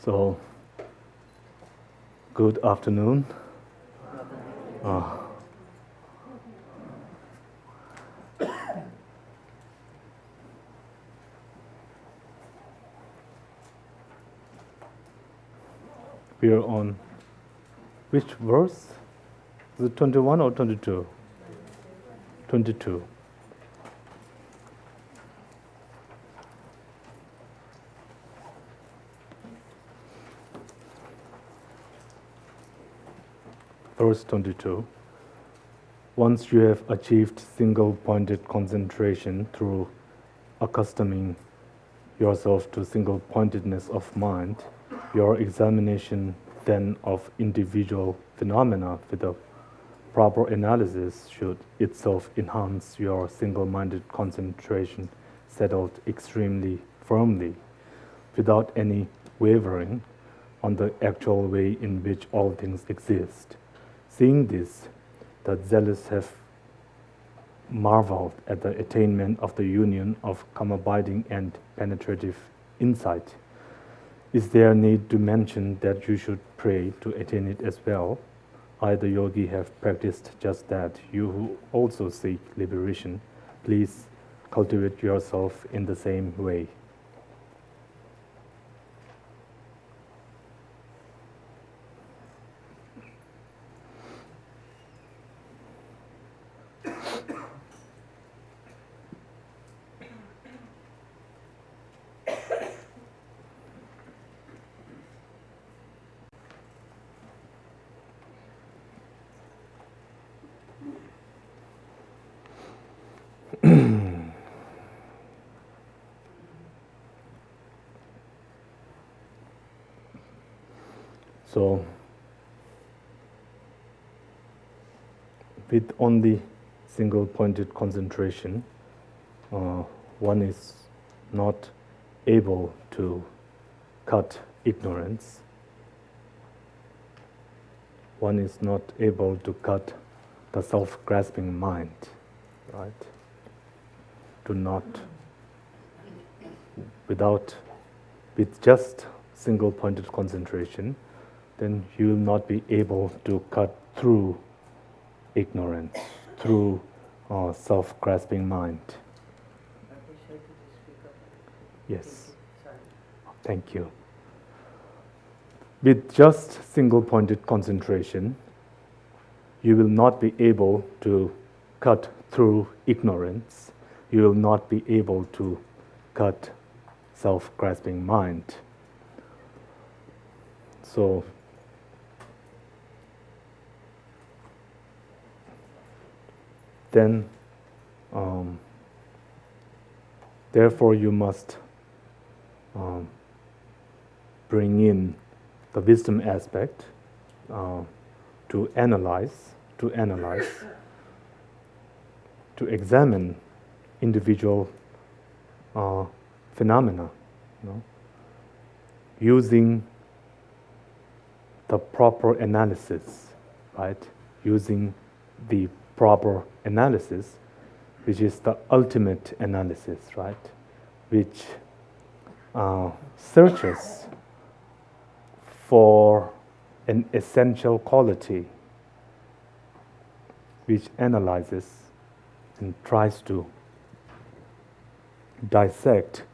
So, good afternoon. We are on which verse? Is it 21 or 22? 22. Verse 22. Once you have achieved single-pointed concentration through accustoming yourself to single-pointedness of mind, your examination then of individual phenomena with a proper analysis should itself enhance your single-minded concentration settled extremely firmly, without any wavering on the actual way in which all things exist. Seeing this, the zealous have marveled at the attainment of the union of calm-abiding and penetrative insight. Is there need to mention that you should pray to attain it as well? I, the yogi, have practiced just that. You who also seek liberation, please cultivate yourself in the same way. So, with only single-pointed concentration, one is not able to cut ignorance. One is not able to cut the self-grasping mind, right? With just single-pointed concentration, then you will not be able to cut through ignorance, through self-grasping mind. Yes. Thank you. With just single-pointed concentration, you will not be able to cut through ignorance. You will not be able to cut self-grasping mind. So, then, therefore you must bring in the wisdom aspect to analyze, to examine individual phenomena, using the proper analysis, right? Using the proper analysis, which is the ultimate analysis, right? Which searches for an essential quality, which analyzes and tries to dissect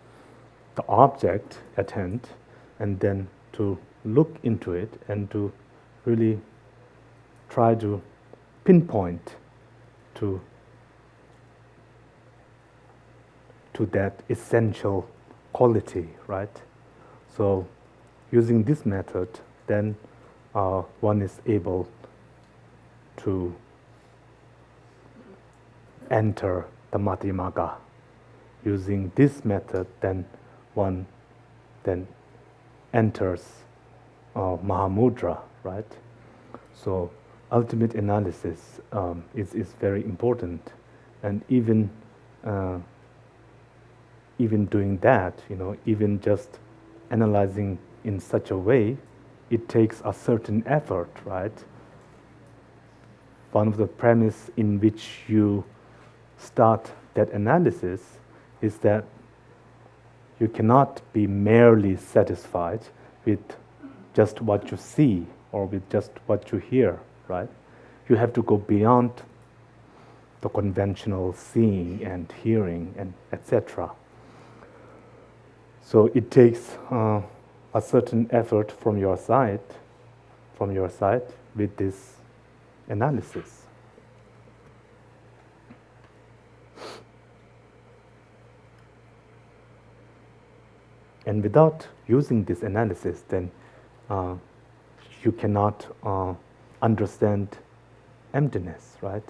the object at hand, and then to look into it and to really try to pinpoint to that essential quality, right? So using this method, then one is able to enter the Madhyamagga. Using this method, then one then enters Mahamudra, right? So ultimate analysis is very important, and even doing that, even just analyzing in such a way, it takes a certain effort, right? One of the premise in which you start that analysis is that you cannot be merely satisfied with just what you see or with just what you hear, right? You have to go beyond the conventional seeing and hearing and etc. So it takes a certain effort from your side with this analysis. And without using this analysis, then you cannot understand emptiness, right?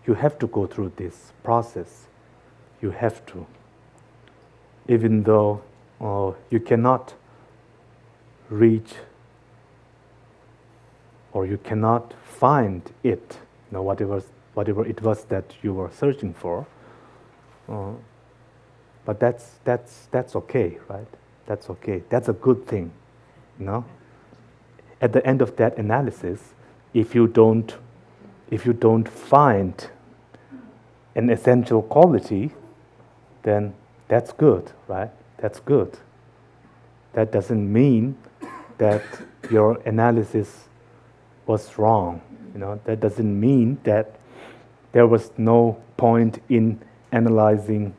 You have to go through this process. You have to. Even though you cannot reach or you cannot find it, whatever it was that you were searching for, but that's okay, right? That's okay. That's a good thing, At the end of that analysis, if you don't find an essential quality, then that's good, right? That's good. That doesn't mean that your analysis was wrong. That doesn't mean that there was no point in analyzing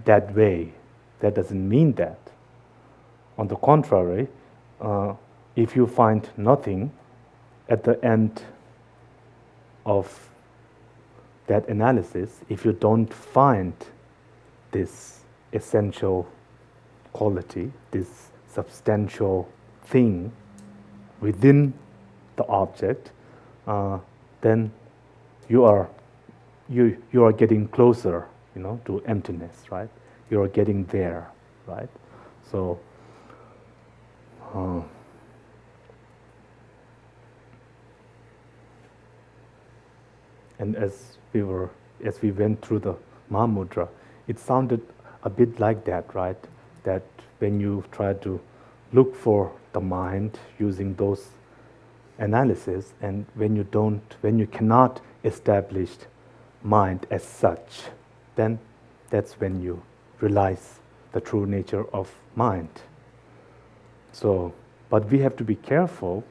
that way. That doesn't mean that. On the contrary, if you find nothing at the end of that analysis, if you don't find this essential quality, this substantial thing within the object, then you are getting closer, to emptiness, right? You are getting there, right? So, and as we went through the Mahamudra, it sounded a bit like that, right? That when you try to look for the mind using those analysis, and when you cannot establish mind as such, then that's when you realize the true nature of mind. So, but we have to be careful,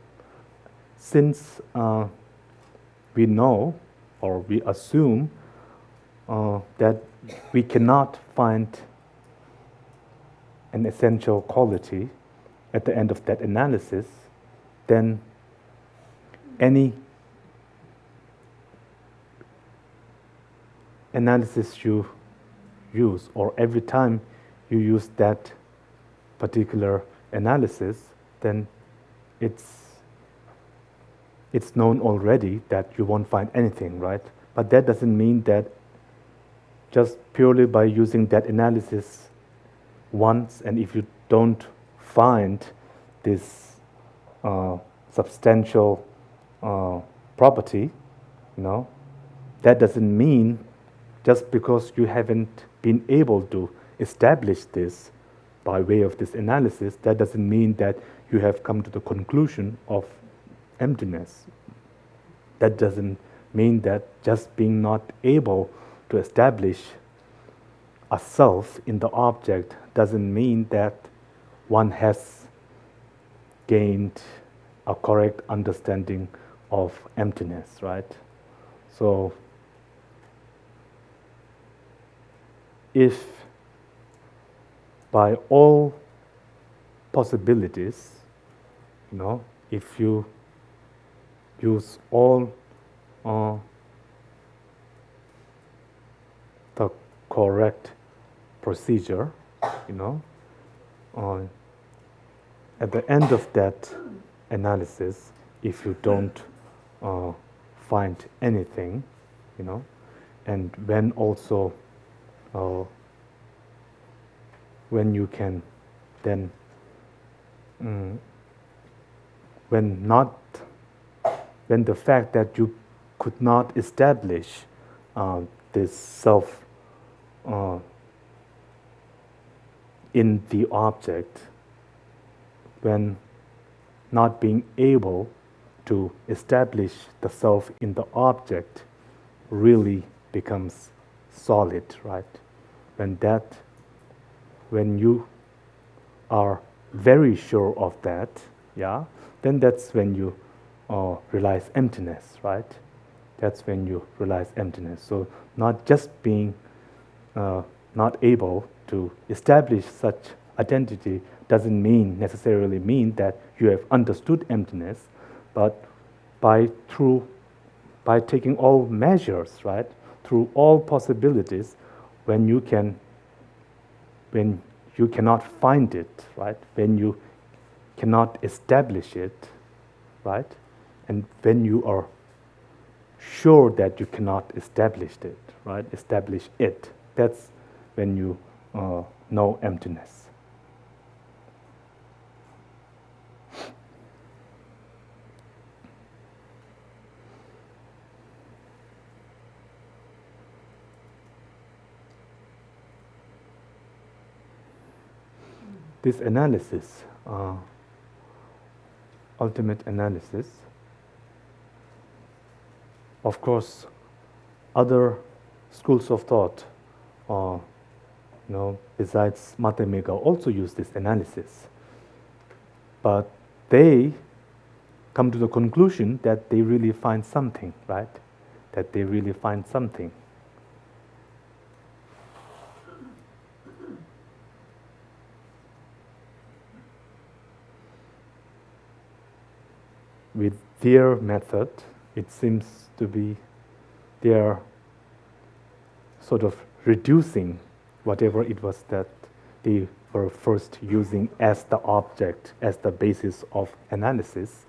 since we know or we assume that we cannot find an essential quality at the end of that analysis, then any analysis you use, or every time you use that particular analysis, then it's known already that you won't find anything, right? But that doesn't mean that just purely by using that analysis once, and if you don't find this substantial property, that doesn't mean, just because you haven't been able to establish this by way of this analysis, that doesn't mean that you have come to the conclusion of emptiness. That doesn't mean that just being not able to establish a self in the object doesn't mean that one has gained a correct understanding of emptiness, right? So, if by all possibilities, if you use all the correct procedure, at the end of that analysis, if you don't find anything, and when also when you can then when the fact that you could not establish this self in the object, when not being able to establish the self in the object really becomes solid, right? When you are very sure of that, then that's when you realize emptiness, right? That's when you realize emptiness. So not just being not able to establish such identity doesn't necessarily mean that you have understood emptiness, but by taking all measures, right, through all possibilities, when you cannot find it, right, when you cannot establish it, right, and when you are sure that you cannot establish it, right, that's when you know emptiness. This analysis, ultimate analysis, of course, other schools of thought, besides Mathemika, also use this analysis. But they come to the conclusion that they really find something, right? That they really find something. With their method, it seems to be they are sort of reducing whatever it was that they were first using as the object, as the basis of analysis,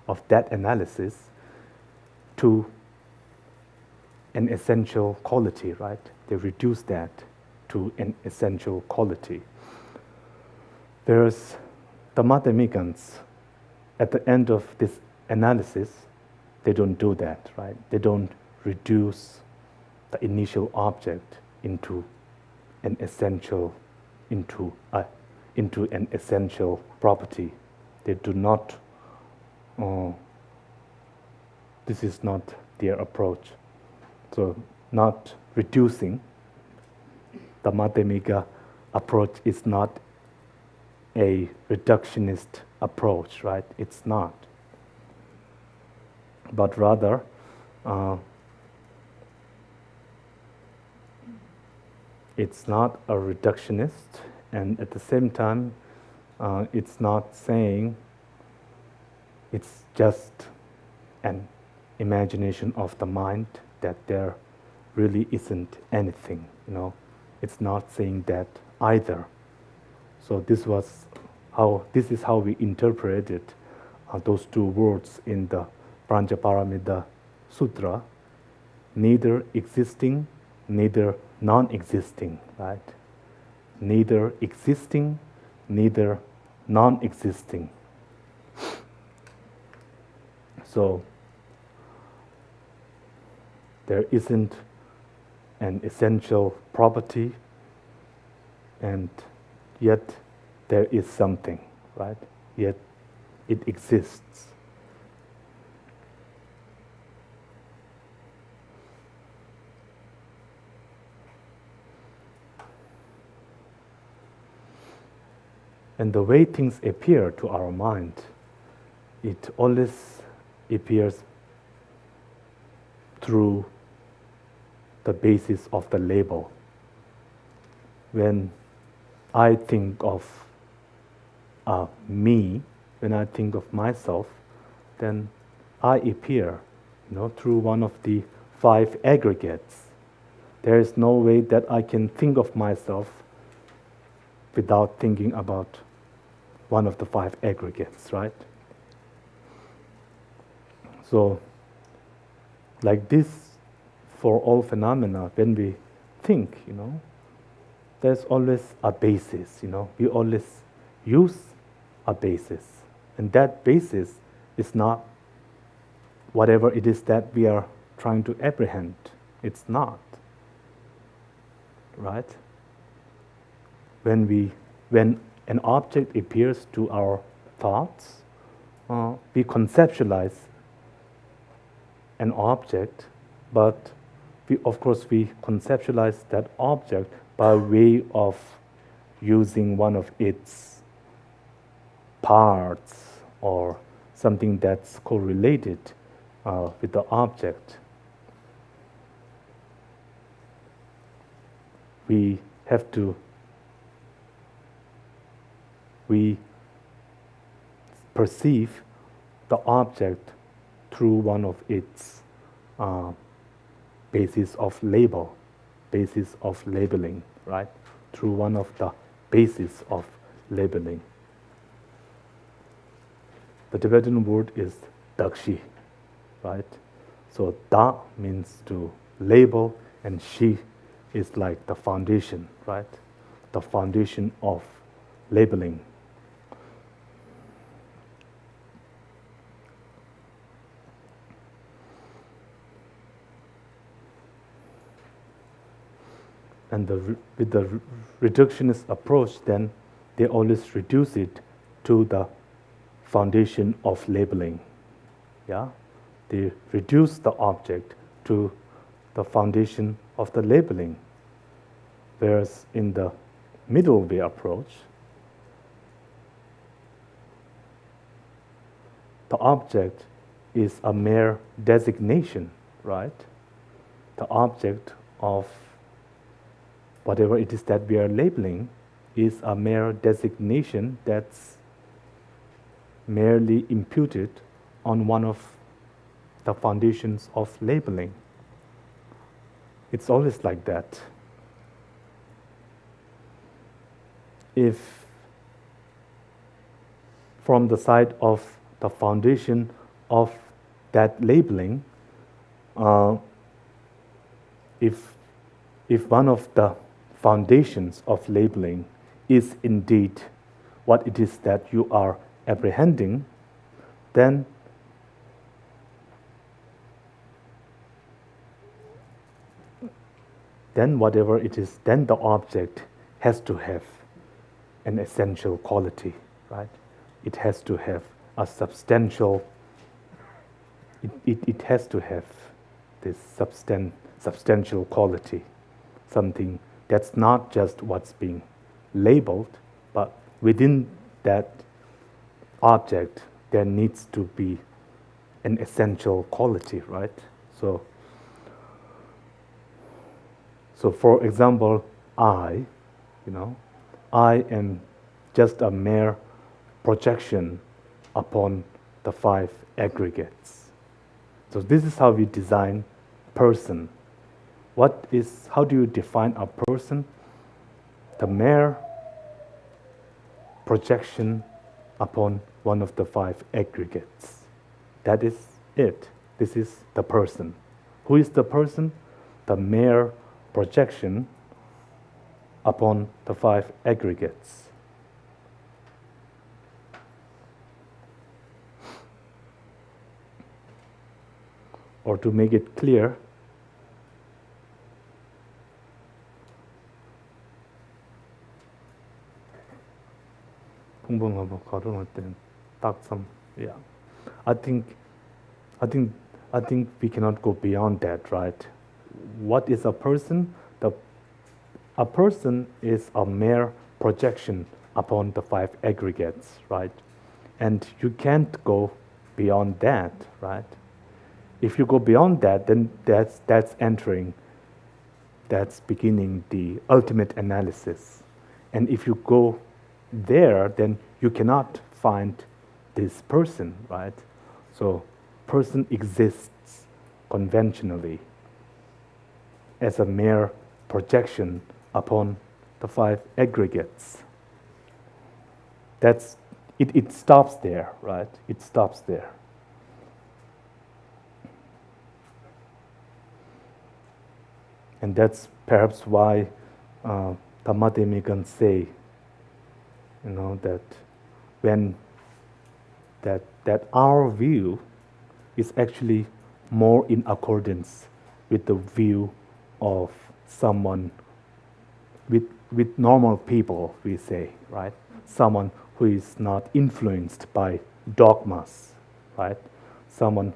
of that analysis, to an essential quality, right? They reduce that to an essential quality. Whereas the Mathemikans, at the end of this analysis, they don't do that, right? They don't reduce the initial object into an essential property. They do not. This is not their approach. So, not reducing. The Mathemika approach is not a reductionist approach, right? It's not. But rather, it's not a reductionist, and at the same time, it's not saying it's just an imagination of the mind, that there really isn't anything, It's not saying that either. So this is how we interpreted those two words in the Pranjaparamita Sutra: neither existing, neither non-existing, right? Neither existing, neither non-existing. So there isn't an essential property, and yet there is something, right? Yet it exists. And the way things appear to our mind, it always appears through the basis of the label. When I think of me, when I think of myself, then I appear, through one of the 5 aggregates. There is no way that I can think of myself without thinking about one of the 5 aggregates, right? So, like this, for all phenomena, when we think, there's always a basis, we always use a basis. And that basis is not whatever it is that we are trying to apprehend. It's not. Right? When an object appears to our thoughts, we conceptualize an object, but of course we conceptualize that object by way of using one of its parts or something that's correlated with the object. We perceive the object through one of its basis of labeling, right? Through one of the basis of labeling. The Tibetan word is dakshi, right? So da means to label, and shi is like the foundation, right? The foundation of labeling. And with the reductionist approach, then they always reduce it to the foundation of labeling. Yeah, they reduce the object to the foundation of the labeling. Whereas in the middle way approach, the object is a mere designation, right? The object of whatever it is that we are labeling is a mere designation that's merely imputed on one of the foundations of labeling. It's always like that. If from the side of the foundation of that labeling, if one of the foundations of labeling is indeed what it is that you are apprehending, then whatever it is, then the object has to have an essential quality, right? It has to have a substantial, it has to have this substantial quality, something that's not just what's being labeled, but within that object there needs to be an essential quality, right? So for example, I am just a mere projection upon the 5 aggregates. So this is how we design person. How do you define a person? The mere projection upon one of the 5 aggregates. That is it. This is the person. Who is the person? The mere projection upon the 5 aggregates. Or to make it clear, I think we cannot go beyond that, right? What is a person? A person is a mere projection upon the five aggregates, right? And you can't go beyond that, right? If you go beyond that, then that's beginning the ultimate analysis. And if you go there, then you cannot find this person, right? So person exists conventionally as a mere projection upon the five aggregates. It stops there, right? It stops there. And that's perhaps why Tamademi can say, that when that our view is actually more in accordance with the view of someone with normal people, we say, right? Someone who is not influenced by dogmas, right? Someone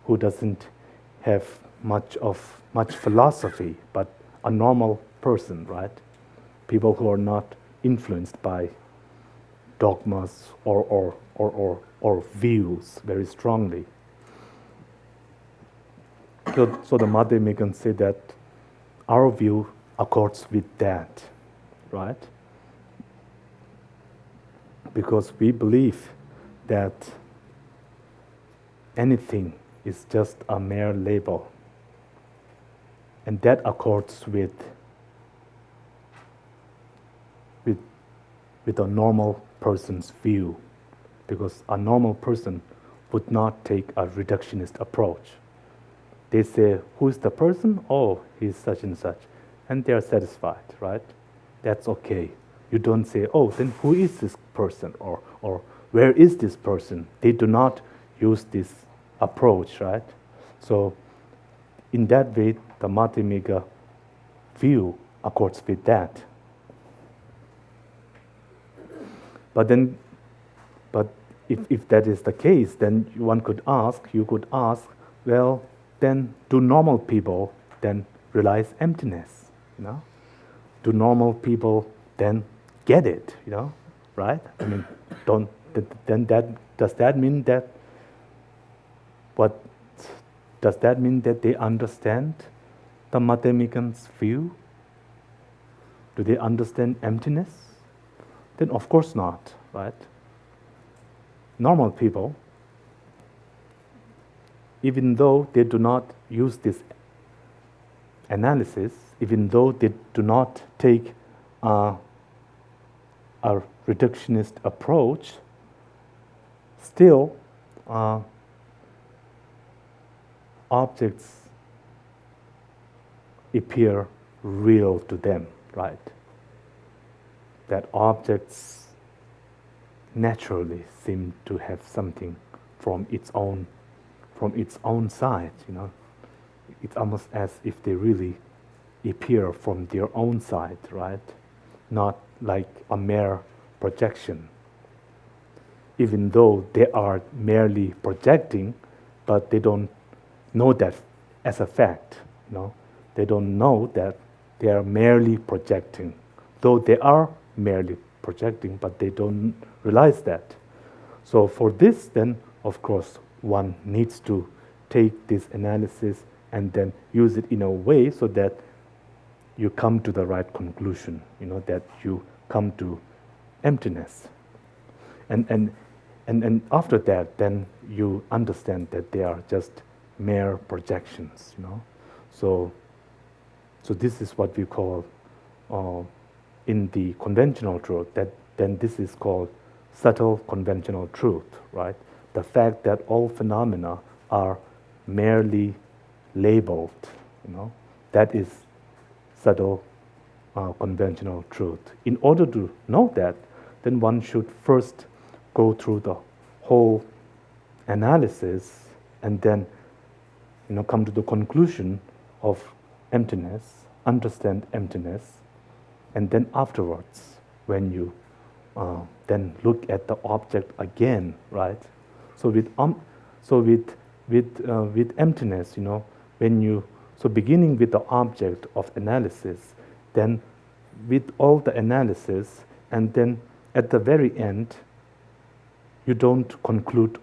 who doesn't have much philosophy, but a normal person, right? People who are not influenced by dogmas or views very strongly. So the Madhyamika can say that our view accords with that, right? Because we believe that anything is just a mere label, and that accords with a normal person's view, because a normal person would not take a reductionist approach. They say, who's the person? Oh, he's such and such. And they're satisfied, right? That's okay. You don't say, oh, then who is this person? Or where is this person? They do not use this approach, right? So in that way, the Madhyamika view accords with that. But if that is the case, then you could ask, well, then do normal people then realize emptiness? Do normal people then get it? Right? I mean, does that mean that they understand the Madhyamikan's view? Do they understand emptiness? Then of course not, right? Normal people, even though they do not use this analysis, even though they do not take a reductionist approach, still objects appear real to them, right? That objects naturally seem to have something from its own side, It's almost as if they really appear from their own side, right? Not like a mere projection. Even though they are merely projecting, but they don't know that as a fact, They don't know that they are merely projecting, though they are merely projecting, but they don't realize that. So for this, then, of course, one needs to take this analysis and then use it in a way so that you come to the right conclusion, that you come to emptiness. And after that, then you understand that they are just mere projections, So this is what we call, in the conventional truth, then this is called subtle conventional truth, right? The fact that all phenomena are merely labeled, that is subtle conventional truth. In order to know that, then one should first go through the whole analysis and then come to the conclusion of emptiness, understand emptiness, and then afterwards, when you then look at the object again, right? So with emptiness, beginning with the object of analysis, then with all the analysis, and then at the very end, you don't conclude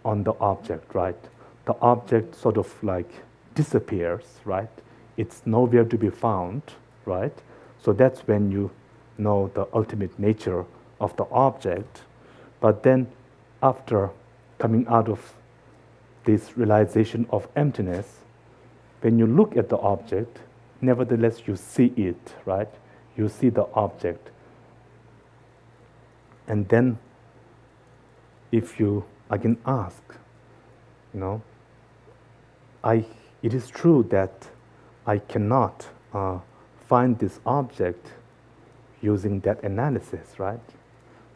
on the object, right? The object sort of like disappears, right? It's nowhere to be found, right? So that's when you know the ultimate nature of the object. But then after coming out of this realization of emptiness, when you look at the object, nevertheless you see it, right? You see the object. And then if you again ask, it is true that I cannot find this object using that analysis, right?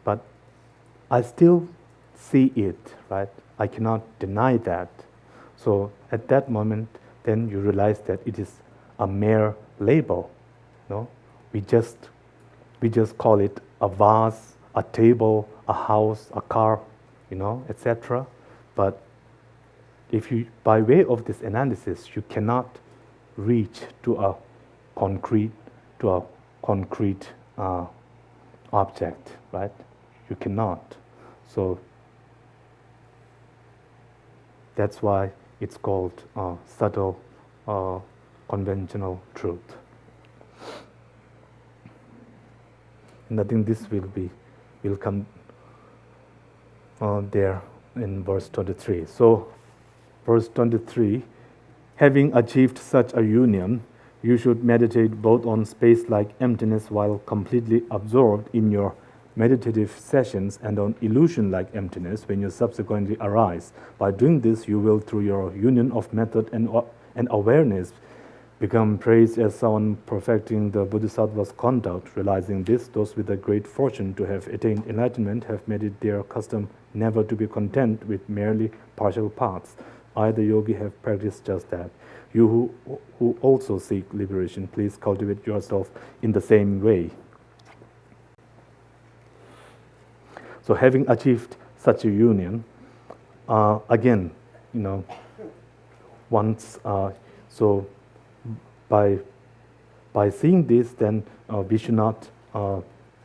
But I still see it, right? I cannot deny that. So at that moment, then you realize that it is a mere label. We just call it a vase, a table, a house, a car, etc. But if you, by way of this analysis, you cannot reach to a concrete object, right? You cannot. So that's why it's called subtle conventional truth. And I think this will come there in verse 23. So verse 23, having achieved such a union, you should meditate both on space-like emptiness while completely absorbed in your meditative sessions and on illusion-like emptiness when you subsequently arise. By doing this, you will, through your union of method and awareness, become praised as someone perfecting the Bodhisattva's conduct. Realizing this, those with the great fortune to have attained enlightenment have made it their custom never to be content with merely partial paths. I, the yogi, have practiced just that. You who also seek liberation, please cultivate yourself in the same way. So having achieved such a union, again, once, so by seeing this, then we should not,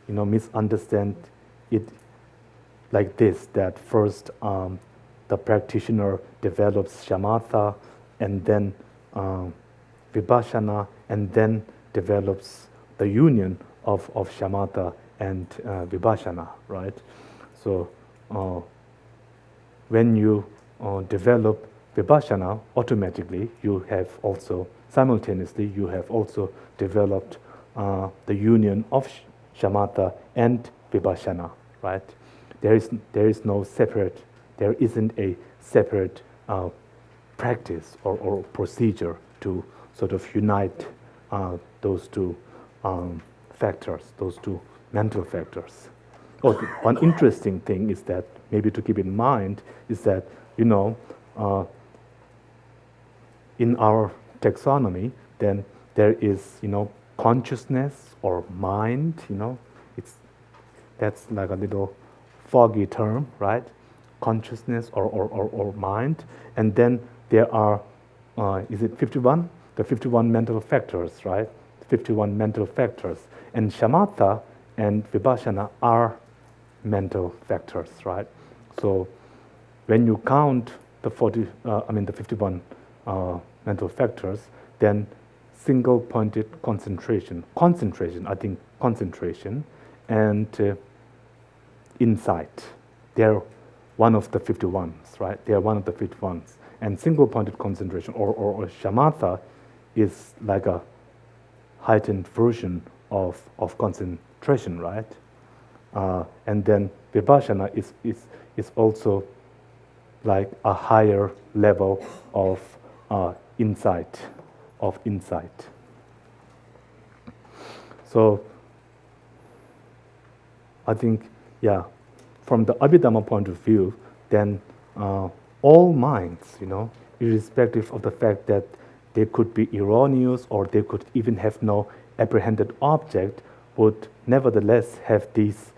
misunderstand it like this, that first the practitioner develops shamatha, and then vipassana, and then develops the union of shamatha and vipassana, right? So when you develop vipassana, automatically you have also, simultaneously, you have also developed the union of shamatha and vipassana, right? There isn't a separate practice or procedure to sort of unite those two factors, those two mental factors. One interesting thing is that, maybe to keep in mind, is that, in our taxonomy, then there is, consciousness or mind, that's like a little foggy term, right? Consciousness or mind. And then there are, is it 51? The 51 mental factors, right? 51 mental factors. And shamatha and vipassana are mental factors, right? So when you count the 51 mental factors, then single-pointed concentration, and insight, they're one of the 51s, right? They are one of the 51s. And single-pointed concentration, or shamatha, is like a heightened version of concentration, right? And then vipassana is also like a higher level of insight. So I think, from the Abhidhamma point of view, then all minds, irrespective of the fact that they could be erroneous or they could even have no apprehended object, would nevertheless have these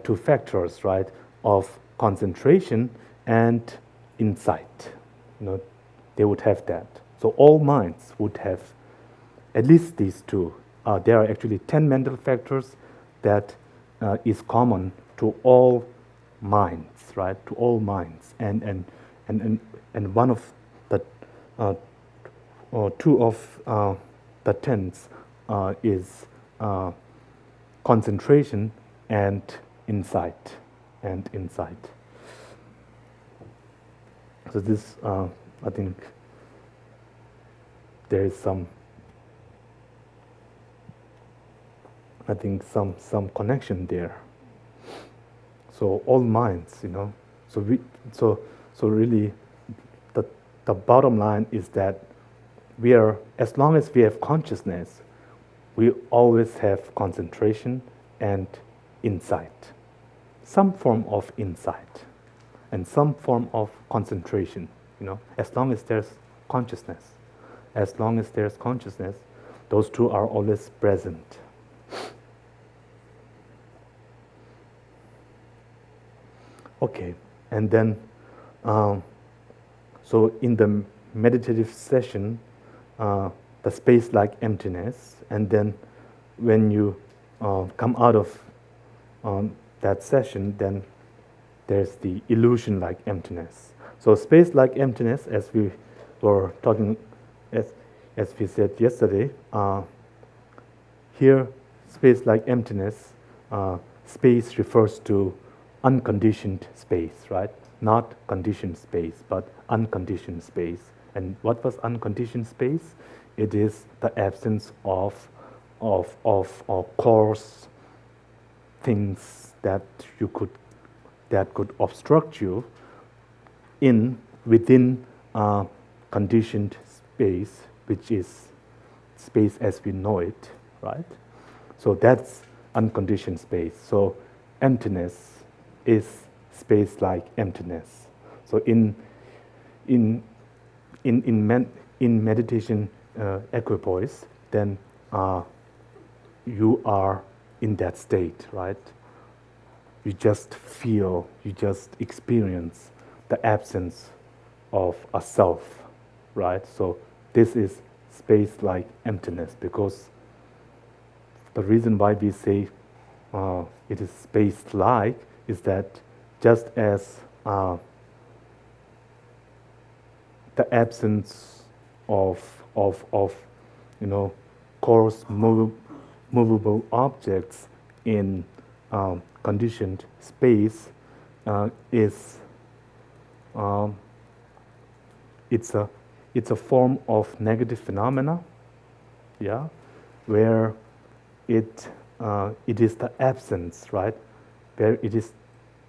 two factors, right, of concentration and insight. They would have that. So all minds would have at least these two. There are actually 10 mental factors, that is common to all minds, right? To all minds, and one of the or two of the tenets is concentration and insight, So this, I think, there is some connection there. So all minds, So really, the bottom line is that as long as we have consciousness, we always have concentration and insight, some form of insight, and some form of concentration. As long as there's consciousness, those two are always present. Okay, and then, so in the meditative session, the space like emptiness, and then when you come out of that session, then there's the illusion like emptiness. So space like emptiness, as we were talking, as we said yesterday, here space like emptiness, space refers to unconditioned space, right? Not conditioned space, but unconditioned space. And what was unconditioned space? It is the absence of coarse things that could obstruct you within conditioned space, which is space as we know it, right? So that's unconditioned space. So emptiness is space like emptiness. So in meditation equipoise, then you are in that state, right? You just feel, you just experience the absence of a self, right? So this is space like emptiness, because the reason why we say it is space like is that just as the absence of coarse movable objects in conditioned space is it's a form of negative phenomena, yeah, where it is the absence, right? Where it is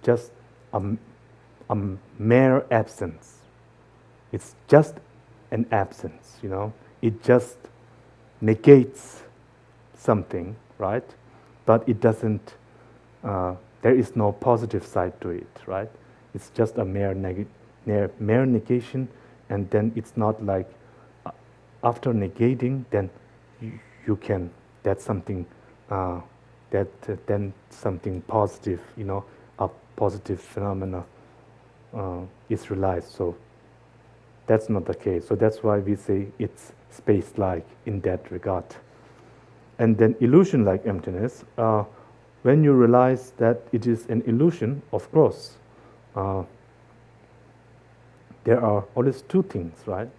just a mere absence. It's just an absence, It just negates something, right? But it doesn't, there is no positive side to it, right? It's just a mere negation, and then it's not like after negating, then you can, that's something, then something positive, a positive phenomena is realized. So that's not the case. So that's why we say it's space-like in that regard. And then illusion-like emptiness, when you realize that it is an illusion, of course, there are always two things, right?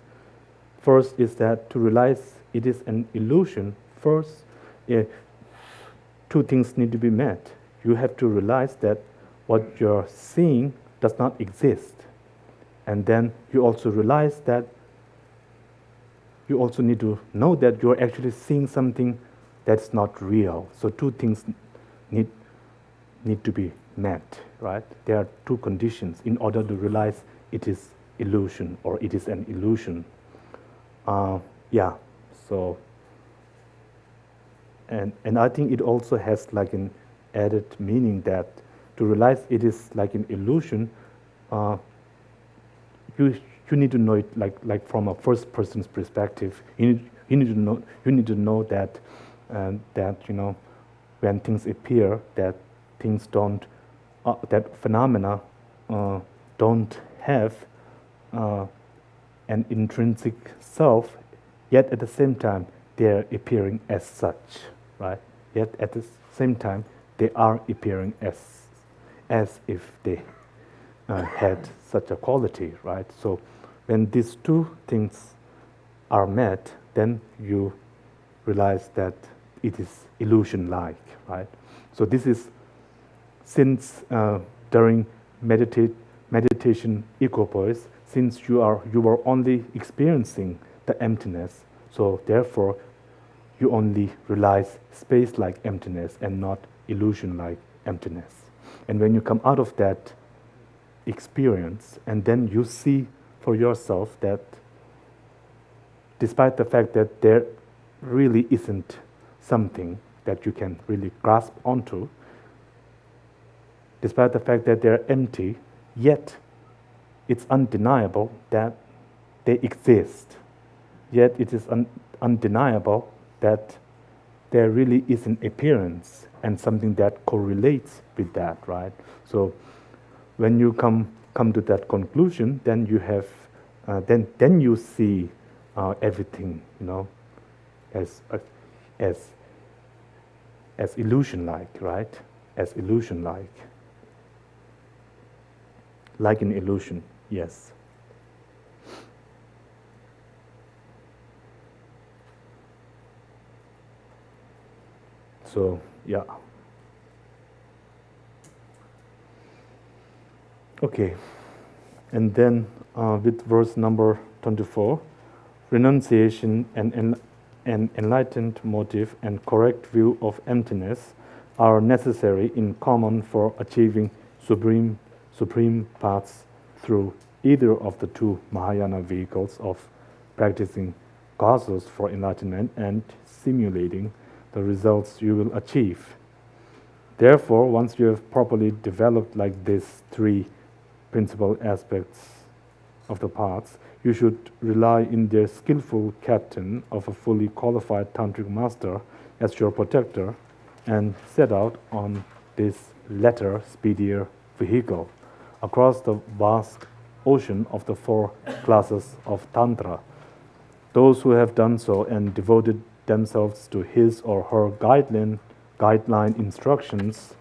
First is that to realize it is an illusion, first, two things need to be met. You have to realize that what you're seeing does not exist. And then you also realize that you also need to know that you're actually seeing something that's not real. So two things need to be met, right? There are two conditions in order to realize it is illusion or it is an illusion. So and I think it also has like an added meaning that to realize it is like an illusion, you need to know it like from a first person's perspective. You need to know that when things appear, that things don't that phenomena don't have an intrinsic self, yet at the same time they're appearing as such, right? Yet at the same time they are appearing as if they had such a quality, right? So when these two things are met, then you realize that it is illusion-like, right? So this is, since during meditation equipoise, since you were only experiencing the emptiness, so therefore you only realize space-like emptiness and not illusion-like emptiness. And when you come out of that experience, and then you see for yourself that despite the fact that there really isn't something that you can really grasp onto, despite the fact that they're empty, yet it's undeniable that they exist. Yet it is undeniable that there really is an appearance and something that correlates with that, right? So when you come to that conclusion, then you have, then you see everything, as illusion-like, right? As illusion-like. Like an illusion, yes. So, yeah. Okay. And then with verse number 24, renunciation and an enlightened motive and correct view of emptiness are necessary in common for achieving supreme paths through either of the two Mahayana vehicles of practicing causes for enlightenment and simulating the results you will achieve. Therefore, once you have properly developed like these three principal aspects of the paths, you should rely in their skillful captain of a fully qualified tantric master as your protector and set out on this latter, speedier vehicle across the vast ocean of the four classes of Tantra. Those who have done so and devoted themselves to his or her guideline instructions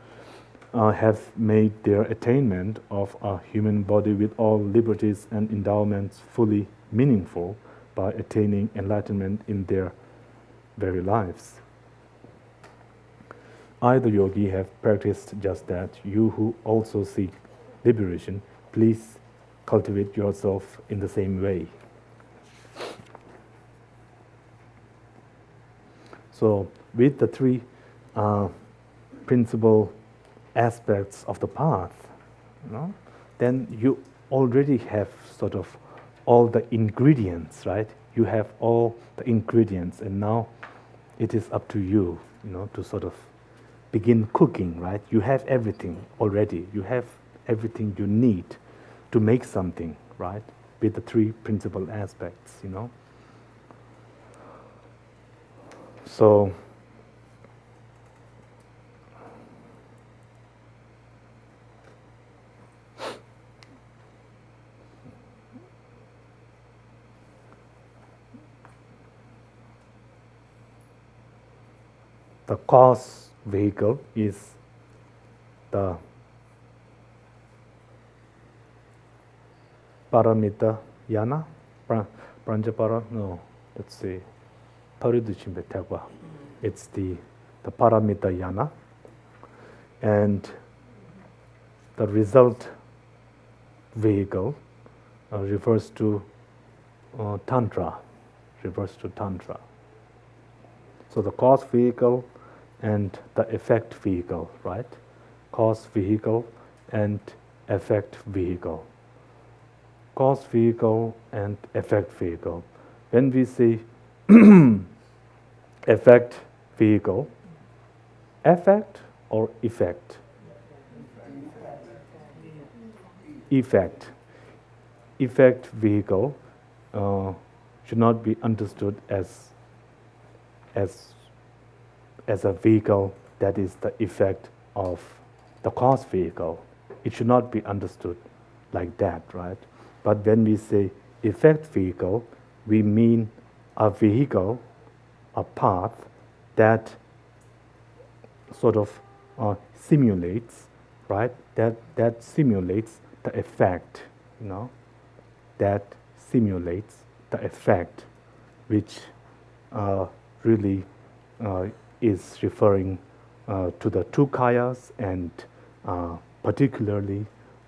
have made their attainment of a human body with all liberties and endowments fully meaningful by attaining enlightenment in their very lives. Either yogi have practiced just that. You who also seek liberation, please cultivate yourself in the same way. So with the three principal aspects of the path, then you already have sort of all the ingredients, right? You have all the ingredients, and now it is up to you, to sort of begin cooking, right? You have everything already. You have everything you need to make something, right? With the three principal aspects, So, the cause vehicle is the paramita yana, pranjapara, no, let's see, it's the paramita yana, and the result vehicle refers to Tantra, So the cause vehicle and the effect vehicle, right? Cause vehicle and effect vehicle. Cause vehicle and effect vehicle. When we say effect vehicle, effect or effect? Effect. Effect vehicle should not be understood as a vehicle that is the effect of the cause vehicle. It should not be understood like that, right? But when we say effect vehicle, we mean a vehicle, a path that sort of simulates, right? That simulates the effect, that simulates the effect, which really is referring to the two kayas and particularly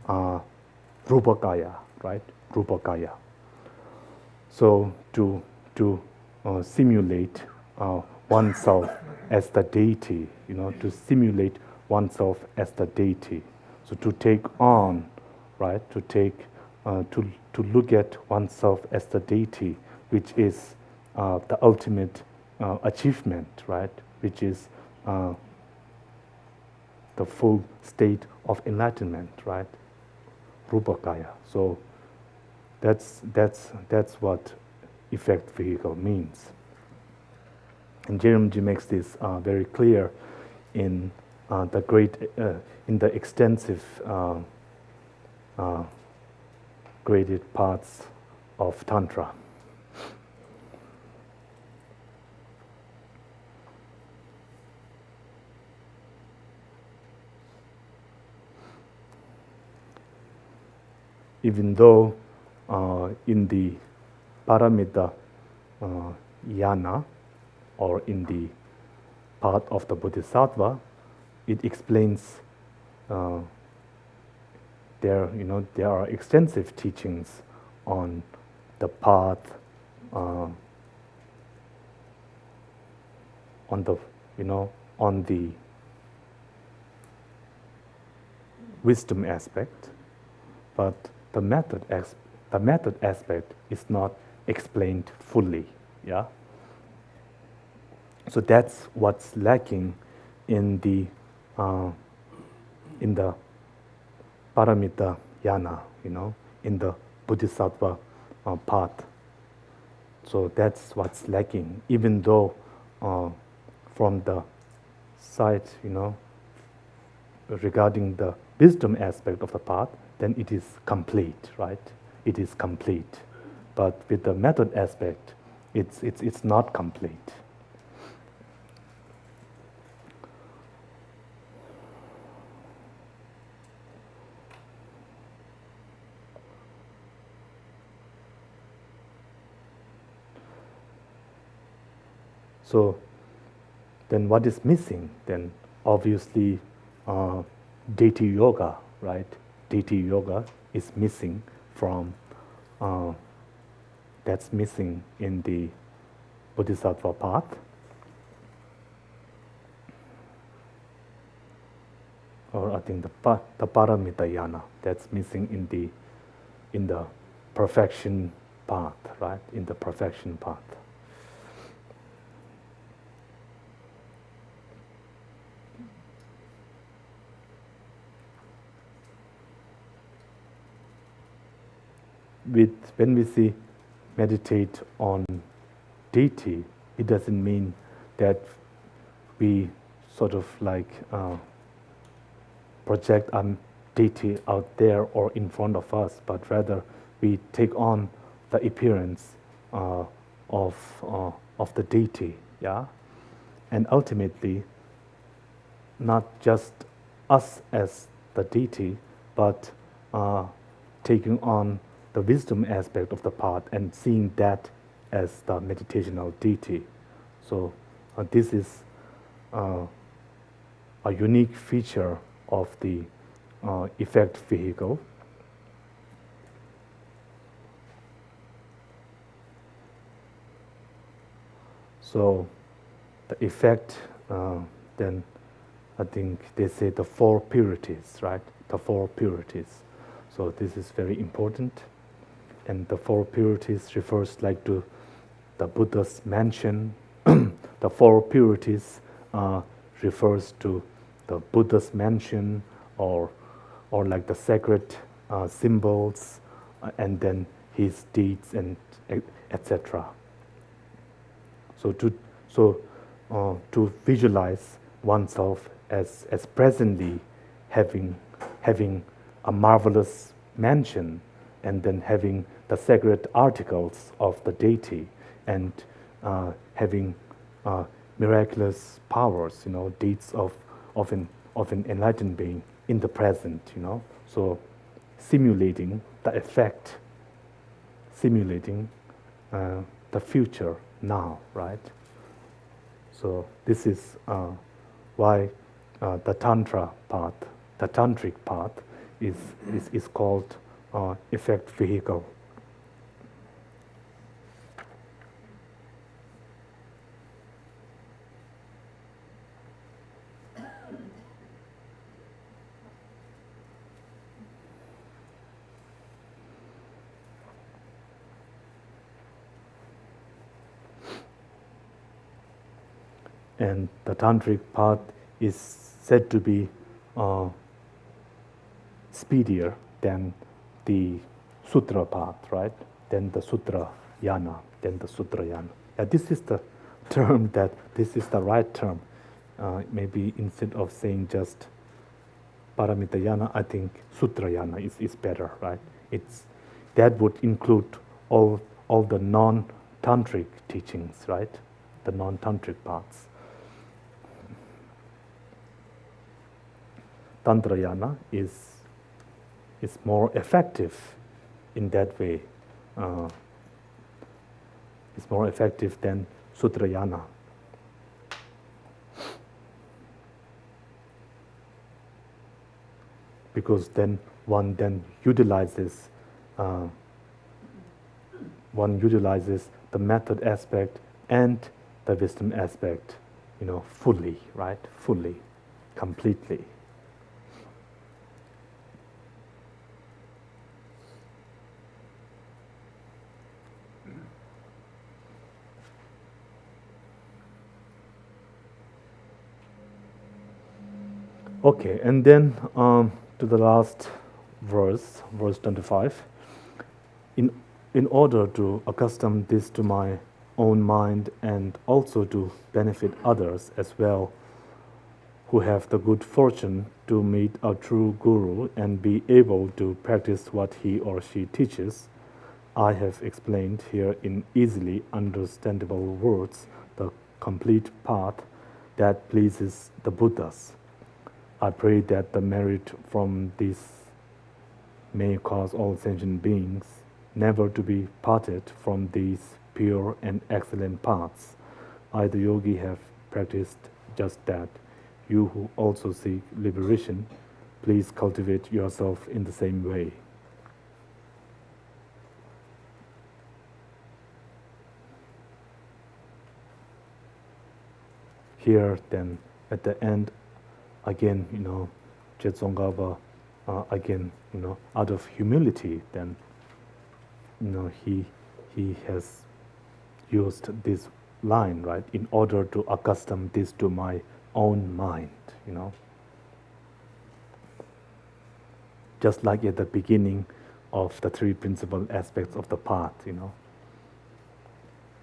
Rupakaya, right? Rupakaya. So to simulate oneself as the deity, to simulate oneself as the deity. So to take on, right? To look at oneself as the deity, which is the ultimate achievement, right? Which is the full state of enlightenment, right? Rupakaya. So that's what effect vehicle means. And Jeremji makes this very clear in in the extensive graded parts of Tantra. Even though in the Paramita Yana, or in the part of the Bodhisattva, it explains there are extensive teachings on the path, on the wisdom aspect, but the method aspect is not explained fully. Yeah. So that's what's lacking in the Paramita Yana, in the Bodhisattva path. So that's what's lacking, even though from the side, regarding the wisdom aspect of the path, then it is complete, right? It is complete. But with the method aspect, it's not complete. So then what is missing? Then obviously deity yoga, right? Deity yoga is missing from, that's missing in the Bodhisattva path. Or I think the Paramita Yana, that's missing in the perfection path, right? In the perfection path. When we say meditate on deity, it doesn't mean that we sort of like project a deity out there or in front of us, but rather we take on the appearance of the deity, yeah, and ultimately not just us as the deity, but taking on the wisdom aspect of the path and seeing that as the meditational deity. So this is a unique feature of the effect vehicle. So the effect, then I think they say the four purities, right? The four purities. So this is very important. And the four purities refers like to the Buddha's mansion. The four purities refers to the Buddha's mansion, or like the sacred symbols, and then his deeds and etc. So to visualize oneself as presently having a marvelous mansion, and then having the sacred articles of the deity, and having miraculous powers, deeds of of an enlightened being in the present, So simulating the effect, simulating the future now, right? So this is why the Tantra path, the Tantric path, is called effect vehicle. And the Tantric path is said to be speedier than the Sutra path, right? Than the Sutra Yana, this is the term this is the right term. Maybe instead of saying just Paramita Yana, I think Sutra Yana is better, right? That would include all the non-tantric teachings, right? The non-tantric paths. Tantrayana is more effective in that way. It's more effective than Sutrayana. Because then one utilizes the method aspect and the wisdom aspect, fully, right? Fully, completely. Okay, and then to the last verse 25. In order to accustom this to my own mind and also to benefit others as well, who have the good fortune to meet a true guru and be able to practice what he or she teaches, I have explained here in easily understandable words the complete path that pleases the Buddhas. I pray that the merit from this may cause all sentient beings never to be parted from these pure and excellent paths. I, the yogi, have practiced just that. You who also seek liberation, please cultivate yourself in the same way. Here, then, at the end, again, Tsongkhapa, again, out of humility, then, he has used this line, right, in order to accustom this to my own mind, Just like at the beginning of the three principal aspects of the path,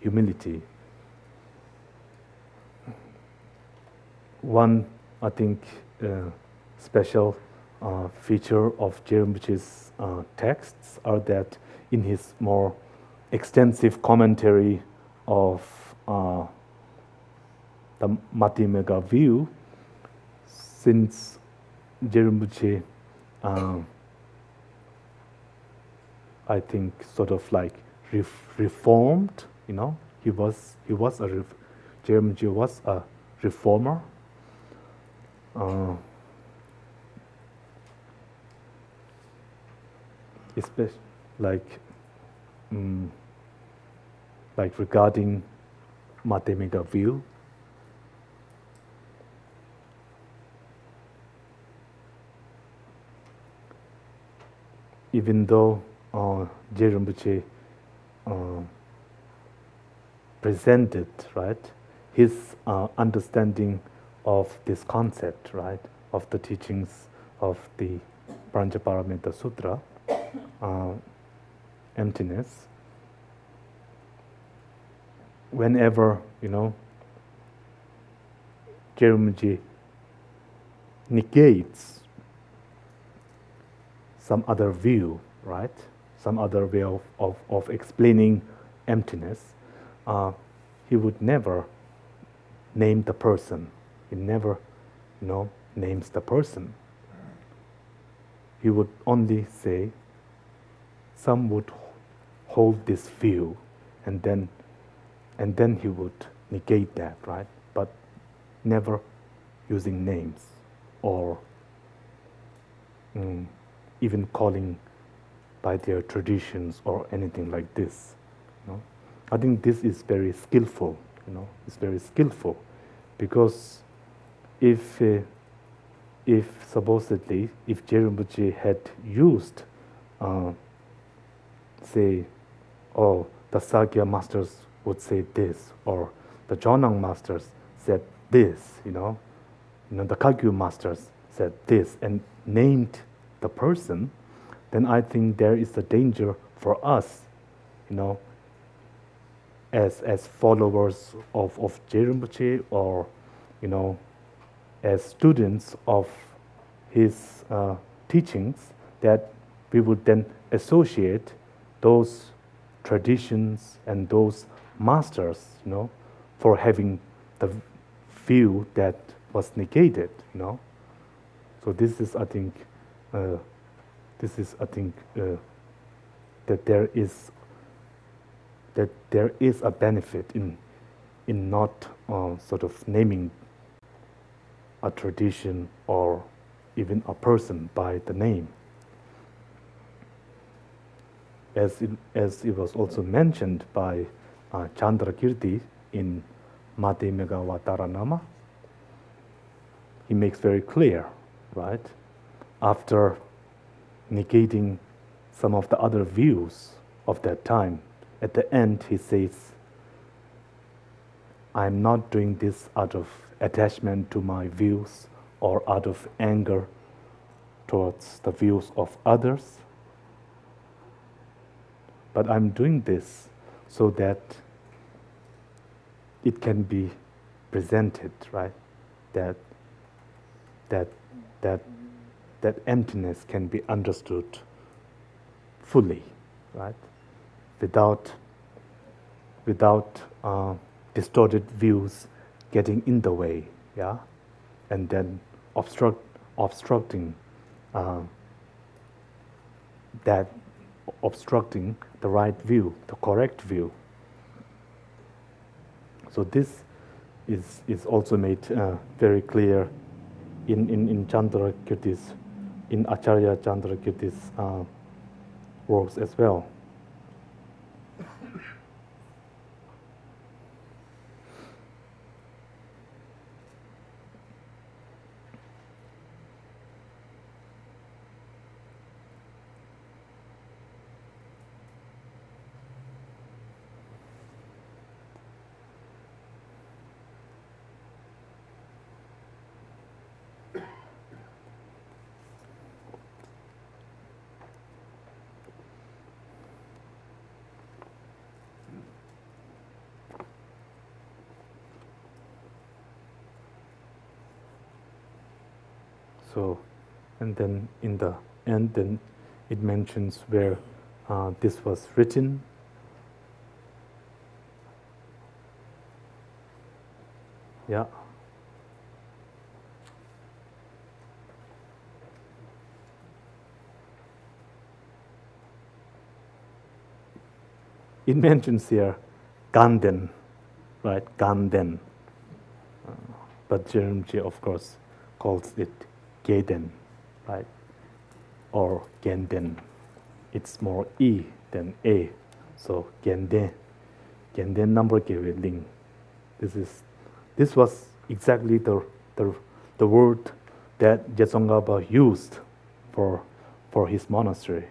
Humility. One, I think, special feature of Rinpoche's texts are that in his more extensive commentary of the Madhyamaka view, since Rinpoche, I think, sort of like reformed, he was Rinpoche was a reformer. Especially like regarding Madhyamaka view, even though Rinpoche presented, right, his understanding of this concept, right, of the teachings of the Panchaparamita Sutra, emptiness. Whenever, Rinpoche negates some other view, right, some other way of explaining emptiness, he would never name the person. He never, names the person. He would only say, some would hold this view, and then he would negate that, right? But never using names or even calling by their traditions or anything like this. You know? I think this is very skillful. It's very skillful, because if supposedly if Rinpoche had used, say, oh, the Sakya masters would say this, or the Jonang masters said this, the Kagyu masters said this, and named the person, then I think there is a danger for us, as followers of Rinpoche, or as students of his teachings, that we would then associate those traditions and those masters, for having the view that was negated, So this is, I think, that there is a benefit in not sort of naming a tradition or even a person by the name. As it was also mentioned by Chandrakirti in Mate Megawataranama, he makes very clear, right? After negating some of the other views of that time, at the end he says, I'm not doing this out of attachment to my views or out of anger towards the views of others, but I'm doing this so that it can be presented, right? That emptiness can be understood fully, right? Without distorted views getting in the way, yeah, and then obstructing the right view, the correct view. So this is also made very clear in Chandrakirti's, in Acharya Chandrakirti's works as well. So, and then in the end, then it mentions where this was written. Yeah. It mentions here Ganden, right? Ganden. But Rinpoche, of course, calls it Geden, right? Or Genden. It's more E than A. So Genden number gave ling. This was exactly the word that Tsongkhapa used for his monastery.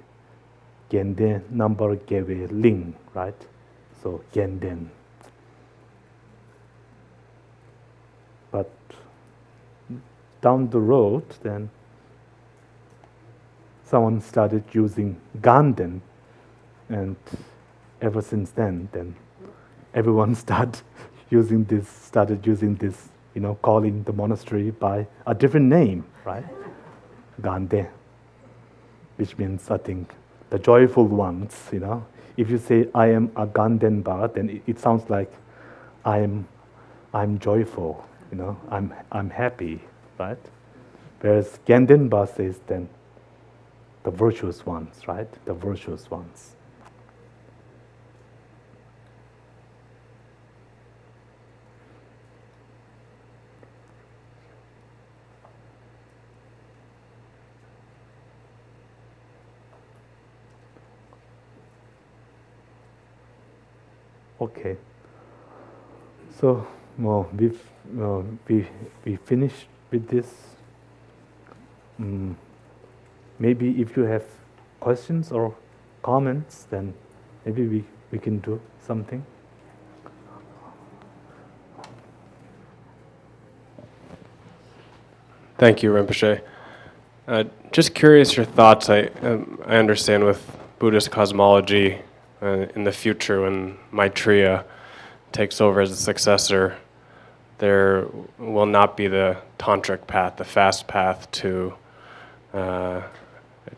Genden number gave ling, right? So Genden. But down the road, then someone started using Ganden, and ever since then everyone started using this, calling the monastery by a different name, right? Gande, which means, I think, the joyful ones, If you say, I am a Gandenpa, then it sounds like I'm joyful, I'm happy, right? Whereas Gendenba says then the virtuous ones, right? The virtuous ones. Okay. So we finished with this. Maybe if you have questions or comments, then maybe we can do something. Thank you, Rinpoche. Just curious your thoughts. I understand with Buddhist cosmology, in the future when Maitreya takes over as a successor, there will not be the tantric path, the fast path to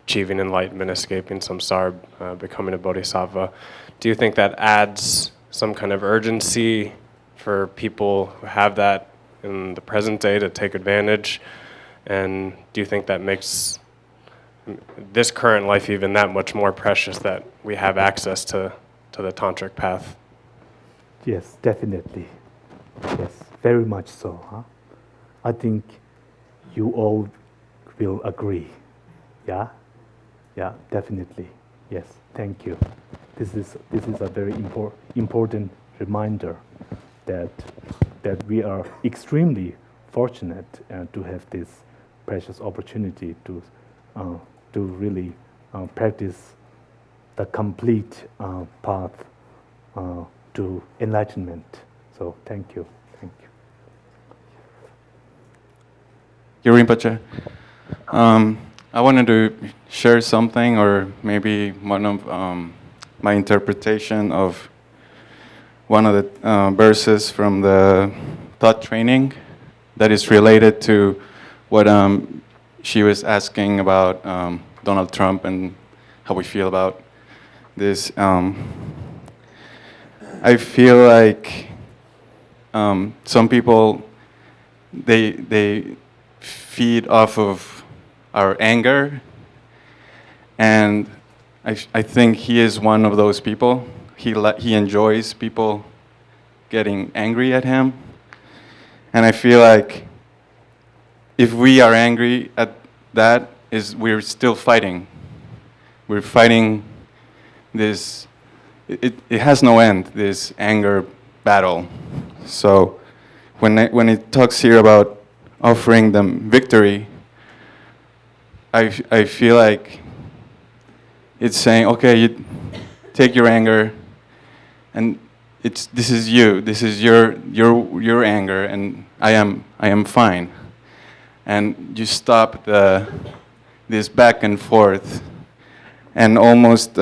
achieving enlightenment, escaping samsara, becoming a bodhisattva. Do you think that adds some kind of urgency for people who have that in the present day to take advantage? And do you think that makes this current life even that much more precious, that we have access to the tantric path? Yes, definitely. Yes, very much so. Huh? I think you all will agree. Yeah? Yeah, definitely. Yes, thank you. This is a very important reminder that we are extremely fortunate to have this precious opportunity to really practice the complete path to enlightenment. So thank you. Your Rinpoche, I wanted to share something, or maybe one of my interpretation of one of the verses from the thought training that is related to what she was asking about Donald Trump and how we feel about this. I feel like some people, they feed off of our anger, and I think he is one of those people. He enjoys people getting angry at him, and I feel like if we are angry at that, we're still fighting. We're fighting this. It has no end, this anger battle. So when it talks here about offering them victory, I feel like it's saying, okay, you take your anger, and this is you. This is your anger, and I am fine. And you stop this back and forth, and almost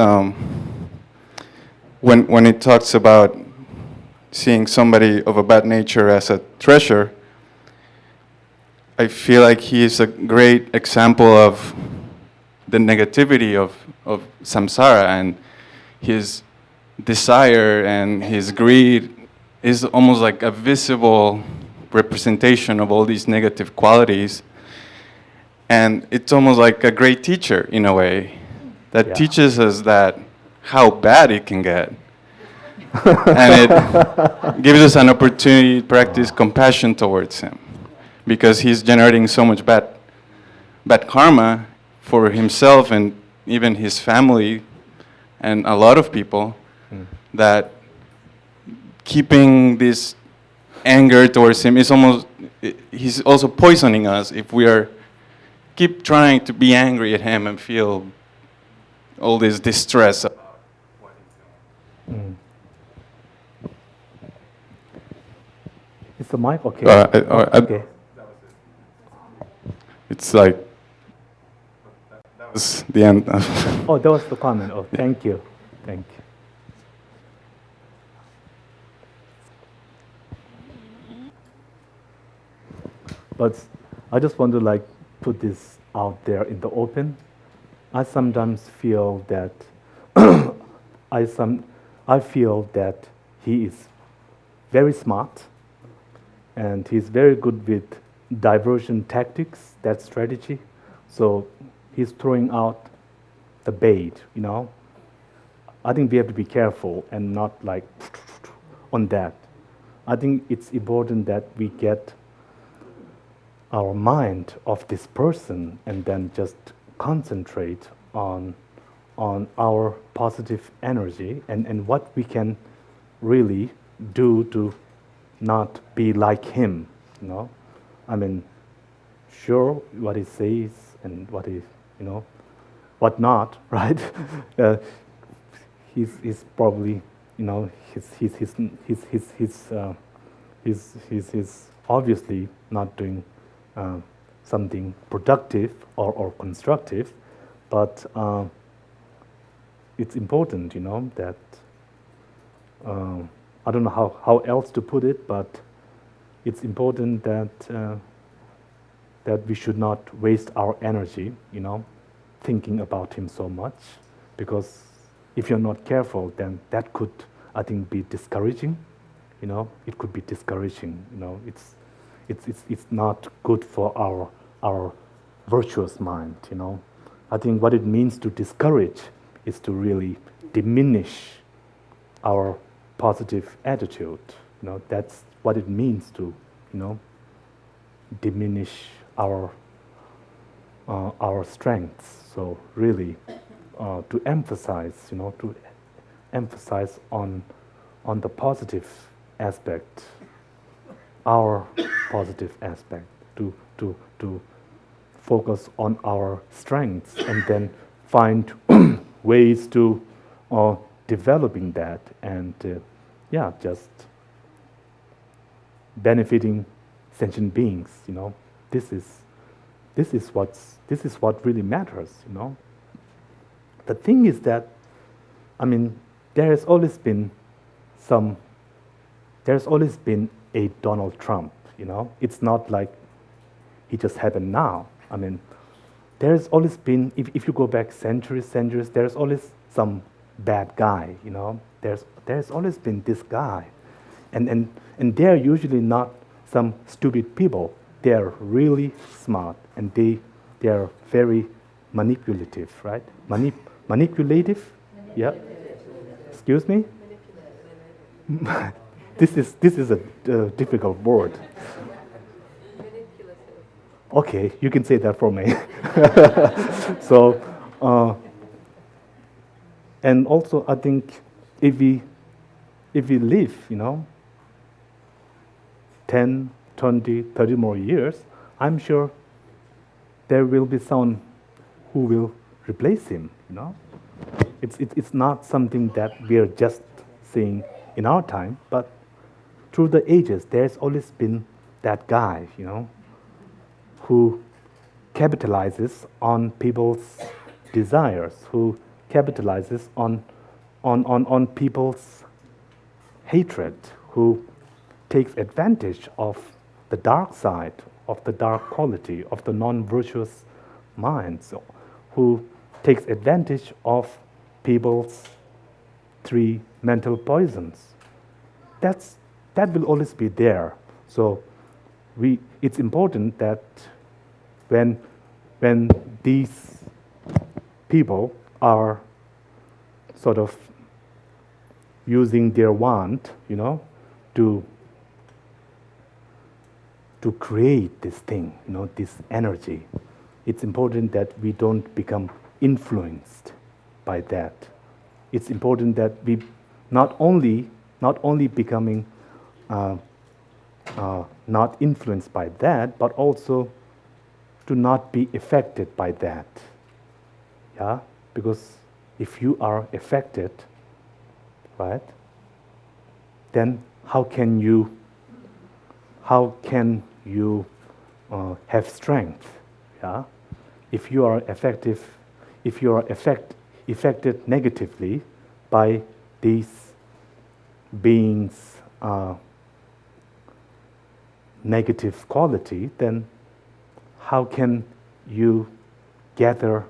when it talks about seeing somebody of a bad nature as a treasure, I feel like he is a great example of the negativity of samsara, and his desire and his greed is almost like a visible representation of all these negative qualities. And it's almost like a great teacher in a way that teaches us that how bad it can get. And it gives us an opportunity to practice compassion towards him, because he's generating so much bad karma for himself and even his family and a lot of people, that keeping this anger towards him is almost, he's also poisoning us if we keep trying to be angry at him and feel all this distress. Is the mic okay? Okay. It's like, that was the end. Oh, that was the comment. Oh, thank you. Thank you. But I just want to put this out there in the open. I sometimes feel that I feel that he is very smart, and he's very good with diversion tactics, that strategy. So he's throwing out the bait, I think we have to be careful and not like on that. I think it's important that we get our mind of this person and then just concentrate on our positive energy and what we can really do to not be like him, I mean, sure, what he says and what he, what not, right? He's probably, he's obviously not doing something productive or constructive, but it's important, that I don't know how else to put it, but it's important that that we should not waste our energy, thinking about him so much, because if you're not careful, then that could, I think, be discouraging. It could be discouraging. It's not good for our virtuous mind. I think what it means to discourage is to really diminish our positive attitude. That's what it means to, diminish our strengths. So really, to emphasize, to emphasize on the positive aspect, our positive aspect, to focus on our strengths and then find ways to developing that and just benefiting sentient beings. This is what really matters. The thing is that, there has always been a Donald Trump. It's not like it just happened now. There's always been, if you go back centuries, there's always some bad guy. There's always been this guy, and they're usually not some stupid people. They're really smart, and they're very manipulative, right? Manipulative? Yeah. Excuse me? This is a difficult word. Okay, you can say that for me. So, and also I think if we live, 10, 20, 30 more years, I'm sure there will be someone who will replace him. It's not something that we are just seeing in our time, but through the ages, there's always been that guy, who capitalizes on people's desires, who capitalizes on people's hatred, who takes advantage of the dark side, of the dark quality, of the non-virtuous minds, who takes advantage of people's 3 mental poisons. That will always be there. So it's important that when these people are sort of using their wand, to create this thing, this energy, it's important that we don't become influenced by that. It's important that we not only becoming not influenced by that, but also to not be affected by that. Yeah, because if you are affected, right, then how can you have strength? Yeah, if you are affected negatively by these beings' negative quality, then how can you gather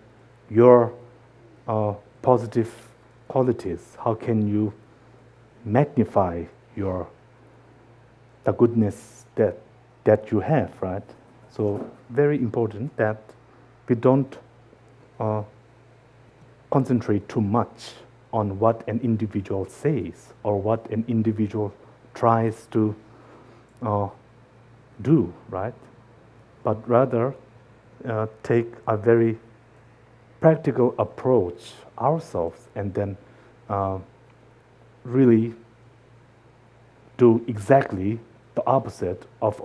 your positive qualities? How can you magnify the goodness that you have, right? So very important that we don't concentrate too much on what an individual says or what an individual tries to do, right? But rather take a very practical approach ourselves and then really do exactly the opposite of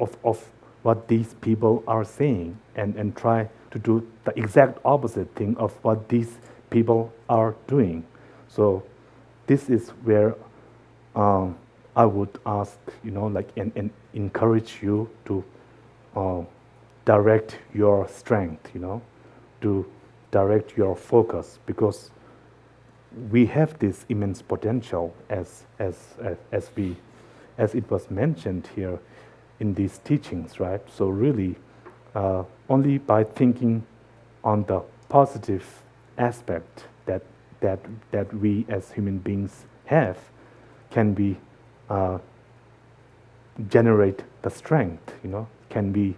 what these people are saying and try to do the exact opposite thing of what these people are doing. So this is where I would ask, and encourage you to direct your strength, to direct your focus, because we have this immense potential as it was mentioned here in these teachings, right? So really, only by thinking on the positive aspect that we as human beings have, can we generate the strength, can we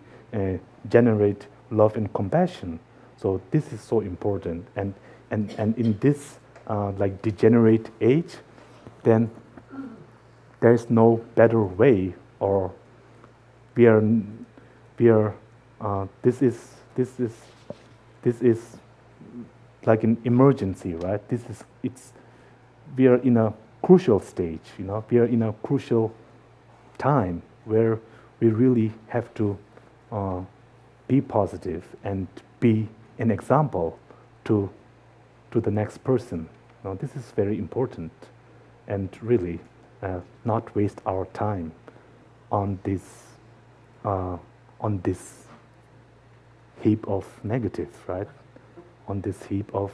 generate love and compassion. So this is so important, and in this like degenerate age, then there is no better way, or this is like an emergency, right? We are in a crucial stage, we are in a crucial time where we really have to be positive and be an example to the next person. Now, this is very important, and really not waste our time on this heap of negative, right? On this heap of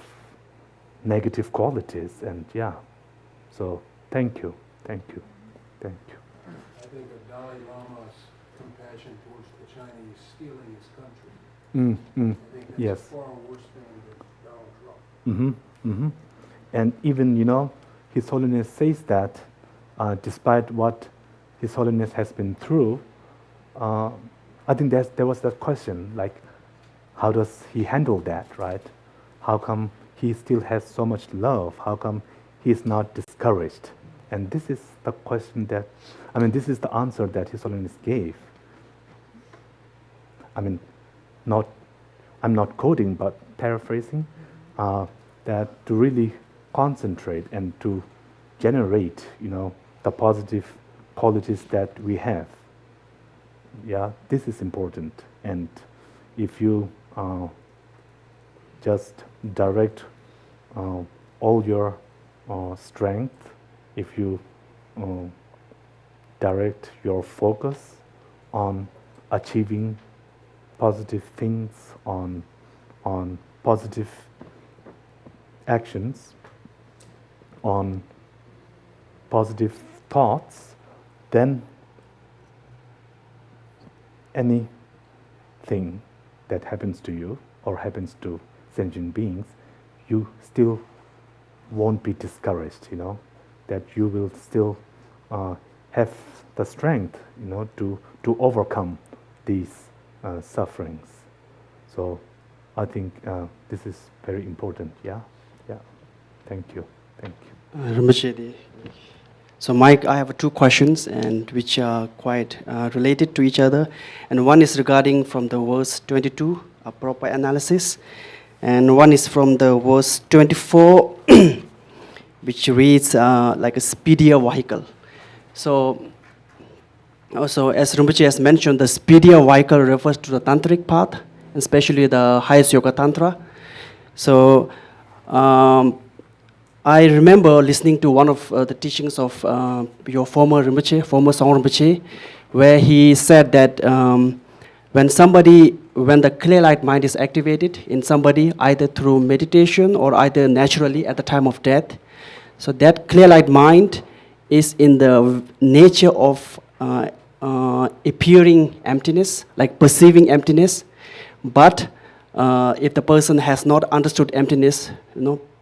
negative qualities, and so thank you. I think of Dalai Lama's compassion towards the Chinese stealing his country. I think that's Yes. a far worse thing than Donald Trump. And even, His Holiness says that despite what His Holiness has been through, I think there was that question, like, how does he handle that, right? How come he still has so much love? How come he's not discouraged? And this is the question this is the answer that His Holiness gave. I'm not quoting, but paraphrasing, that to really concentrate and to generate, the positive qualities that we have. Yeah, this is important. And if you just direct all your strength, if you direct your focus on achieving positive things, on positive actions, on positive thoughts, then anything that happens to you or happens to sentient beings, you still won't be discouraged, that you will still have the strength, to overcome these sufferings. So I think this is very important. Yeah. Thank you. Rinpoche. So Mike, I have two questions, and which are quite related to each other. And one is regarding from the verse 22, a proper analysis. And one is from the verse 24, which reads like a speedier vehicle. So also, as Rinpoche has mentioned, the speedier vehicle refers to the tantric path, especially the highest yoga tantra. So I remember listening to one of the teachings of your former Rinpoche, former Song Rinpoche, where he said that when the clear light mind is activated in somebody, either through meditation or either naturally at the time of death, so that clear light mind is in the nature of appearing emptiness, like perceiving emptiness. But if the person has not understood emptiness,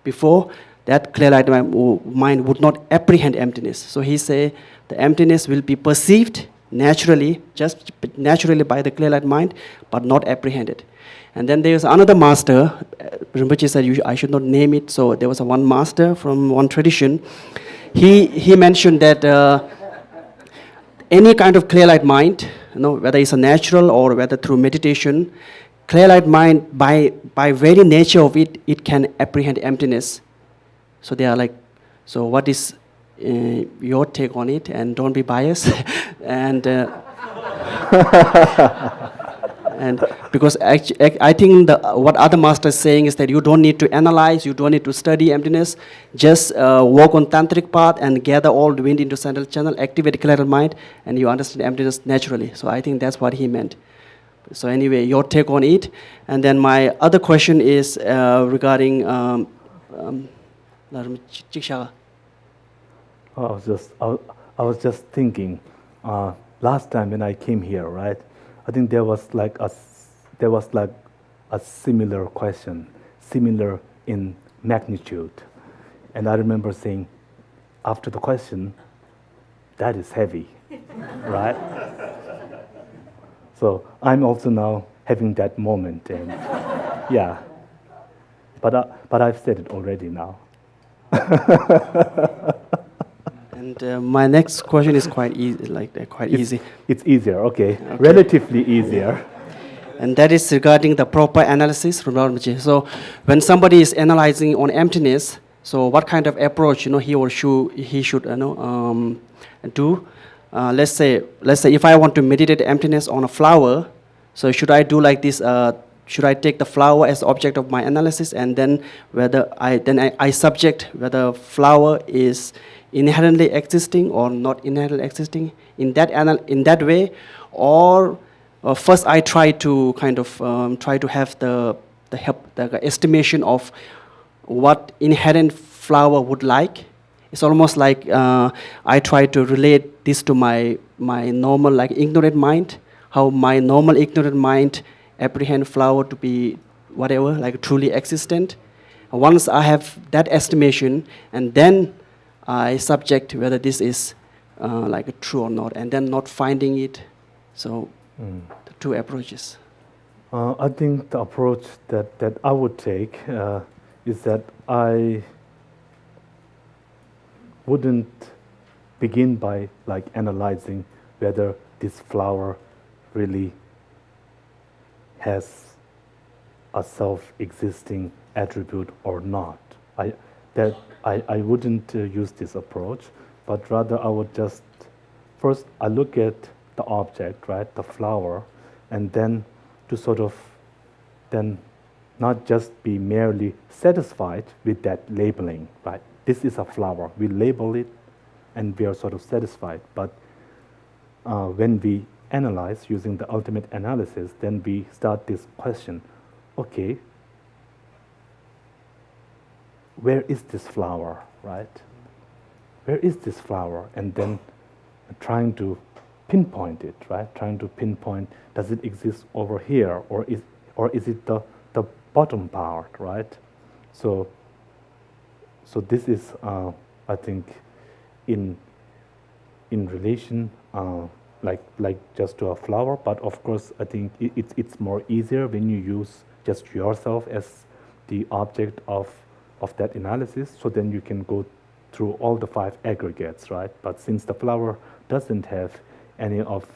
before, that clear light mind would not apprehend emptiness. So he say the emptiness will be perceived naturally, just naturally by the clear light mind, but not apprehended. And then there's another master, Rinpoche said I should not name it, so there was one master from one tradition. He mentioned that any kind of clear light mind, whether it's a natural or whether through meditation, clear light mind, by very nature of it, it can apprehend emptiness. So they are like, so what is your take on it? And don't be biased. and and because I think what other masters saying is that you don't need to analyze, you don't need to study emptiness, just walk on tantric path and gather all the wind into central channel, activate the clear mind, and you understand emptiness naturally. So I think that's what he meant. So anyway, your take on it. And then my other question is regarding I was just thinking, last time when I came here, right? I think there was like a similar question, similar in magnitude, and I remember saying, after the question, that is heavy, right? So I'm also now having that moment, and yeah, but I've said it already now. And my next question is quite easy, easy. It's easier, okay. Relatively easier. And that is regarding the proper analysis from Rinpoche. So when somebody is analyzing on emptiness, so what kind of approach he or she should do? Let's say if I want to meditate emptiness on a flower, so should I do like this? Should I take the flower as object of my analysis, and then I subject whether flower is inherently existing or not inherently existing in that way, or first I try to kind of try to have the estimation of what inherent flower would like. It's almost like I try to relate this to my normal ignorant mind, how my normal ignorant mind apprehend flower to be whatever, truly existent. Once I have that estimation, and then I subject whether this is true or not, and then not finding it. So the two approaches. I think the approach that I would take is that I wouldn't begin by analyzing whether this flower really has a self-existing attribute or not. I wouldn't use this approach, but rather I would just first I look at the object, right, the flower, and then to sort of then not just be merely satisfied with that labeling, right? This is a flower. We label it, and we are sort of satisfied. But when we analyze using the ultimate analysis, then we start this question: okay, where is this flower, right? Where is this flower? And then trying to pinpoint it, right? Trying to pinpoint, does it exist over here, or is it the bottom part, right? So this is, I think, in relation, like just to a flower. But of course, I think it's more easier when you use just yourself as the object of that analysis. So then you can go through all the 5 aggregates, right? But since the flower doesn't have any of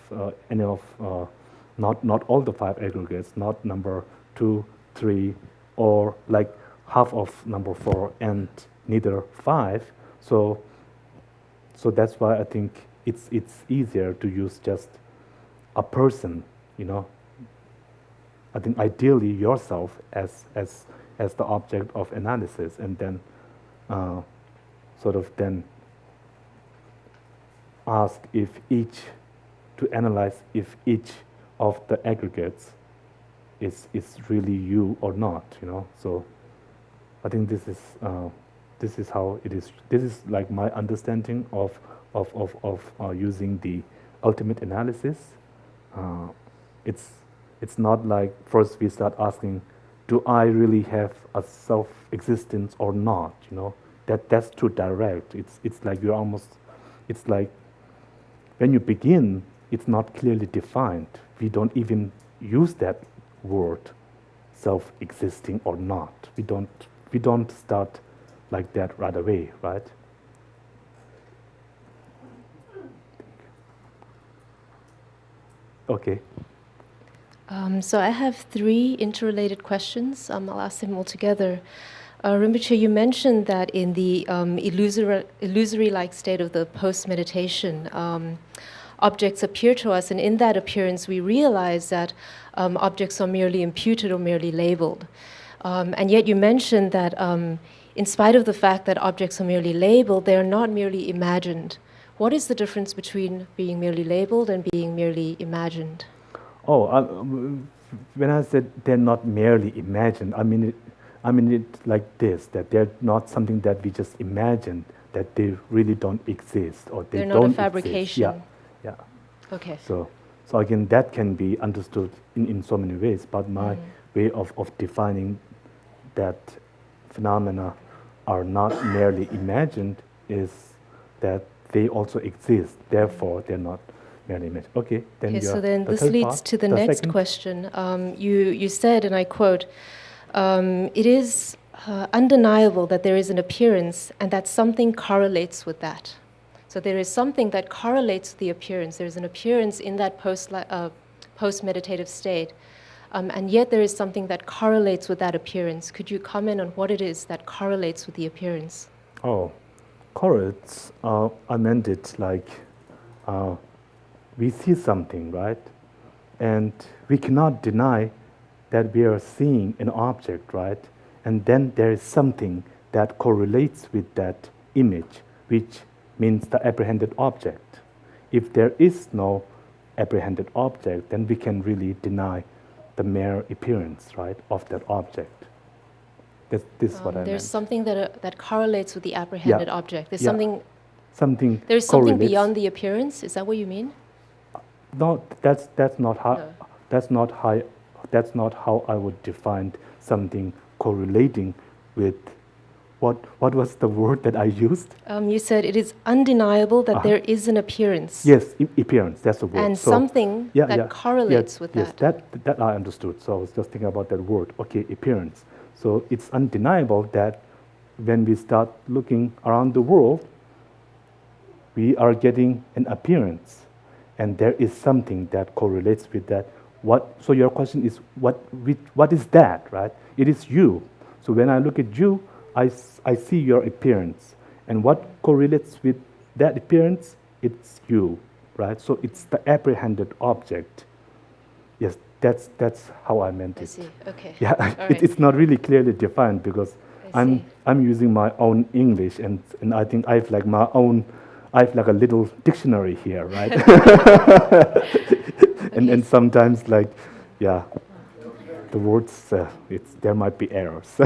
not all the 5 aggregates, not number 2, 3, or like half of number 4, and neither 5. So that's why I think it's easier to use just a person, I think ideally yourself as the object of analysis, and then sort of then ask to analyze if each of the aggregates is really you or not, So I think this is how it is. This is like my understanding of using the ultimate analysis. It's not like first we start asking, do I really have a self-existence or not? That's too direct. It's like it's like when you begin it's not clearly defined. We don't even use that word, self-existing or not. We don't start like that right away, right? Okay. So I have 3 interrelated questions. I'll ask them all together. Rinpoche, you mentioned that in the illusory-like state of the post-meditation, objects appear to us, and in that appearance we realize that objects are merely imputed or merely labeled. And yet you mentioned that in spite of the fact that objects are merely labeled, they are not merely imagined. What is the difference between being merely labeled and being merely imagined? Oh, when I said they're not merely imagined, I mean it like this, that they're not something that we just imagine, that they really don't exist, or they They're don't not a exist. fabrication. Yeah. Okay. So again, that can be understood in so many ways, but my way of defining that phenomena are not merely imagined is that they also exist, therefore they're not merely imagined. Okay, then Okay, so then the this third leads part, to the next second. question. You said, and I quote, it is undeniable that there is an appearance and that something correlates with that. So there is something that correlates with the appearance. There's an appearance in that post-meditative state, and yet there is something that correlates with that appearance. Could you comment on what it is that correlates with the appearance? Oh, correlates, I meant it like we see something, right? And we cannot deny that we are seeing an object, right? And then there is something that correlates with that image, which means the apprehended object. If there is no apprehended object, then we can really deny the mere appearance, right, of that object. This is what I meant. There's something that correlates with the apprehended object. There's something there's something beyond the appearance. Is that what you mean? No, that's not how No. that's not how I would define something correlating with what was the word that I used? You said it is undeniable that there is an appearance. Yes, appearance, that's the word. And something that correlates with yes, that. that I understood. So I was just thinking about that word. Okay, appearance. So it's undeniable that when we start looking around the world, we are getting an appearance. And there is something that correlates with that. So your question is, what is that, right? It is you. So when I look at you, I see your appearance. And what correlates with that appearance? It's you, right? So it's the apprehended object. Yes, that's how I meant it. I see, okay. Yeah, All right. it's not really clearly defined because I see. I'm using my own English and I think I have like a little dictionary here, right? and sometimes like, yeah, the words there might be errors.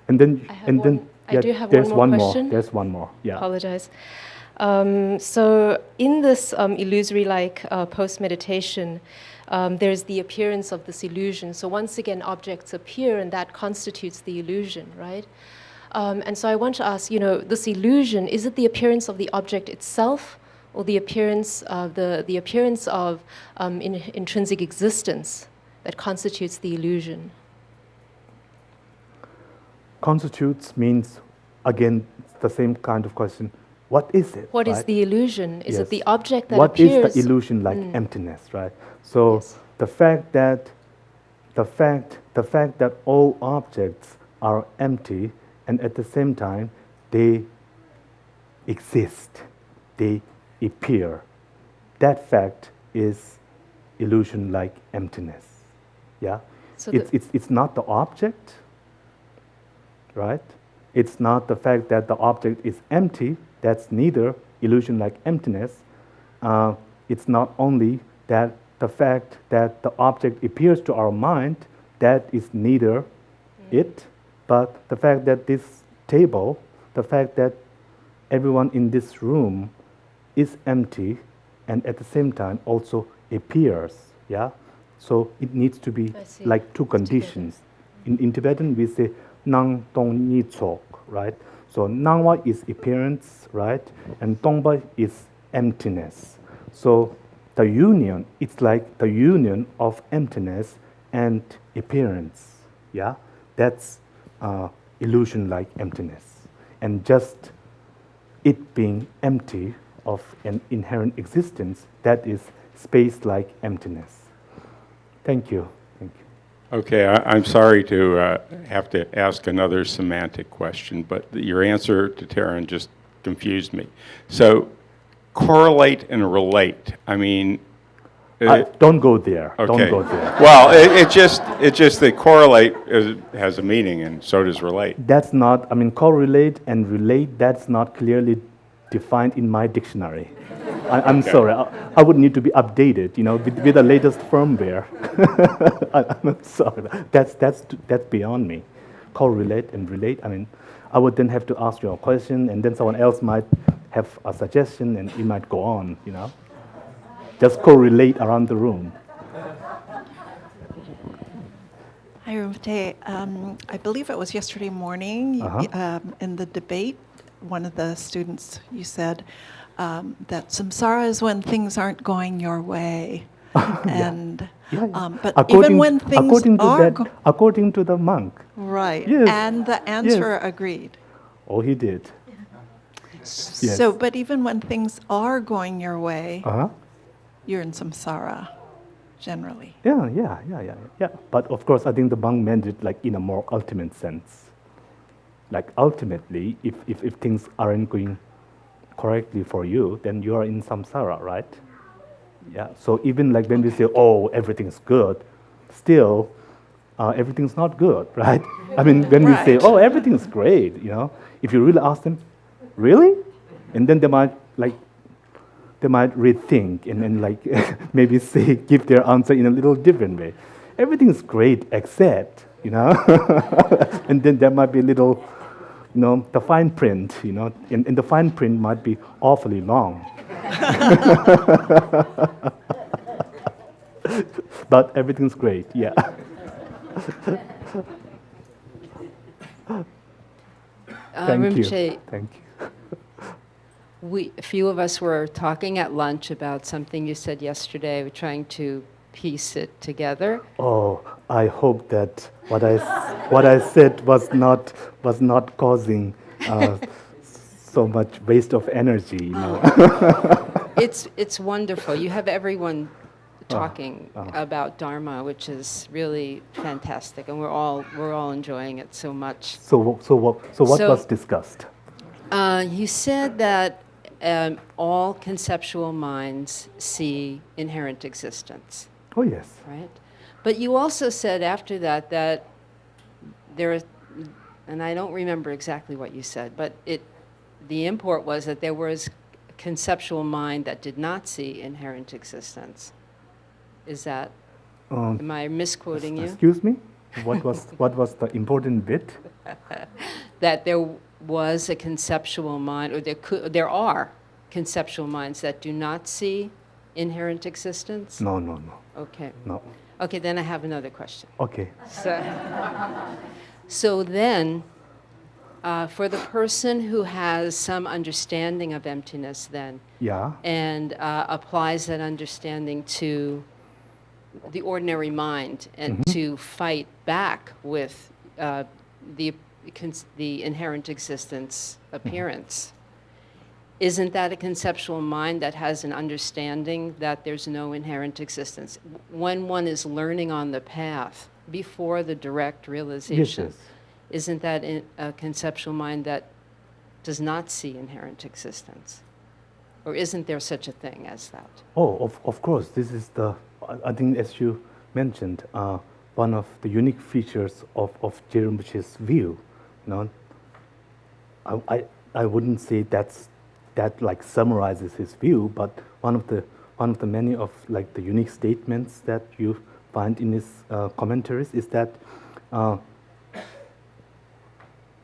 and then I do have there's one more question. There's one more. Yeah. Apologize. So in this illusory-like post-meditation, there's the appearance of this illusion. So once again, objects appear, and that constitutes the illusion, right? And so I want to ask, this illusion, is it the appearance of the object itself, or the appearance of intrinsic existence that constitutes the illusion? Constitutes means, again, the same kind of question. What is it? What right? is the illusion? Is Yes. it the object that what appears? What is the illusion like emptiness, right? So Yes. the fact that all objects are empty and at the same time they exist, they appear, that fact is illusion like emptiness. Yeah? So it's not the object, right? It's not the fact that the object is empty, that's neither illusion like emptiness. It's not only that the fact that the object appears to our mind, that is neither it, but the fact that this table, the fact that everyone in this room is empty and at the same time also appears, yeah? So it needs to be I see. like two conditions. In Tibetan we say nang tong ni chok, right? So nangwa is appearance, right? And tongpa is emptiness. So the union, it's like the union of emptiness and appearance. Yeah, that's illusion like emptiness. And just it being empty of an inherent existence, that is space like emptiness. Thank you. Thank you. Okay, I'm sorry to have to ask another semantic question, but your answer to Taryn just confused me. So, correlate and relate. I mean, Don't go there. okay. Don't go there. Well, it's just that correlate has a meaning, and so does relate. That's not, I mean, correlate and relate, that's not clearly defined in my dictionary. I'm sorry, I would need to be updated, with the latest firmware. I'm sorry, that's beyond me. Correlate and relate, I mean, I would then have to ask you a question, and then someone else might have a suggestion, and it might go on, Just correlate around the room. Hi, Rinpoche. I believe it was yesterday morning in the debate, one of the students, you said that samsara is when things aren't going your way. And but even when things according to the monk. Right. Yes. And the answer agreed. Oh, he did. Yes. So, but even when things are going your way, Uh-huh. you're in samsara, generally. Yeah. But of course, I think the monk meant it like in a more ultimate sense. Like ultimately, if things aren't going correctly for you, then you are in samsara, right? Yeah. So even like when we say, "Oh, everything's good," still everything's not good, right? I mean, when we say, Right. "Oh, everything's great," if you really ask them, "Really?" And then they might rethink and then like maybe give their answer in a little different way. Everything's great except, and then there might be a little, the fine print, and the fine print might be awfully long. But everything's great, yeah. Thank you. Rinpoche, Thank you. a few of us were talking at lunch about something you said yesterday. We're trying to piece it together. Oh, I hope that what I said was not causing so much waste of energy. It's wonderful. You have everyone talking about Dharma, which is really fantastic, and we're all enjoying it so much. So what was discussed? You said that all conceptual minds see inherent existence, Oh yes. right? But you also said after that there is, and I don't remember exactly what you said, but the import was that there was a conceptual mind that did not see inherent existence. Is that, am I misquoting you? Excuse me? What was the important bit? That there was a conceptual mind, or there are conceptual minds that do not see inherent existence? No. Okay. No. Okay, then I have another question. Okay. So then, for the person who has some understanding of emptiness then, Yeah. and applies that understanding to the ordinary mind and to fight back with the inherent existence appearance, isn't that a conceptual mind that has an understanding that there's no inherent existence? When one is learning on the path, before the direct realization, Yes. isn't that a conceptual mind that does not see inherent existence? Or isn't there such a thing as that? Oh, of course. This is I think as you mentioned, one of the unique features of Rinpoche's view. I wouldn't say that like summarizes his view, but one of the many of like the unique statements that you find in his commentaries is that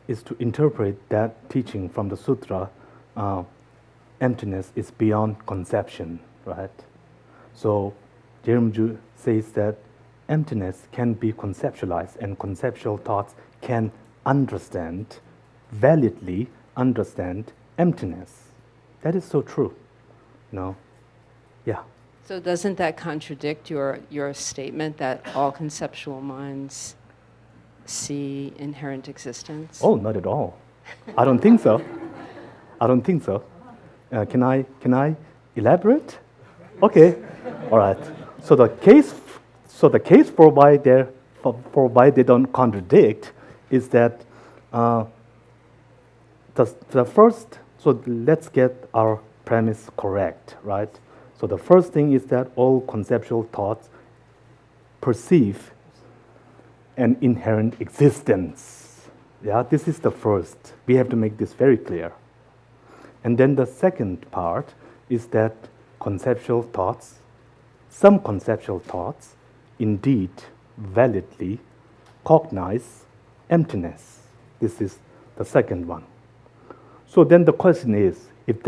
is to interpret that teaching from the sutra. Emptiness is beyond conception, right? So Rinpoche says that emptiness can be conceptualized, and conceptual thoughts can validly understand emptiness. That is so true, Yeah. So doesn't that contradict your statement that all conceptual minds see inherent existence? Oh, not at all. I don't think so. I don't think so. Can I elaborate? Okay. All right. So the case for why they don't contradict is that the first. So let's get our premise correct, right? So the first thing is that all conceptual thoughts perceive an inherent existence. Yeah, this is the first. We have to make this very clear. And then the second part is that some conceptual thoughts, indeed validly cognize emptiness. This is the second one. So then the question is, if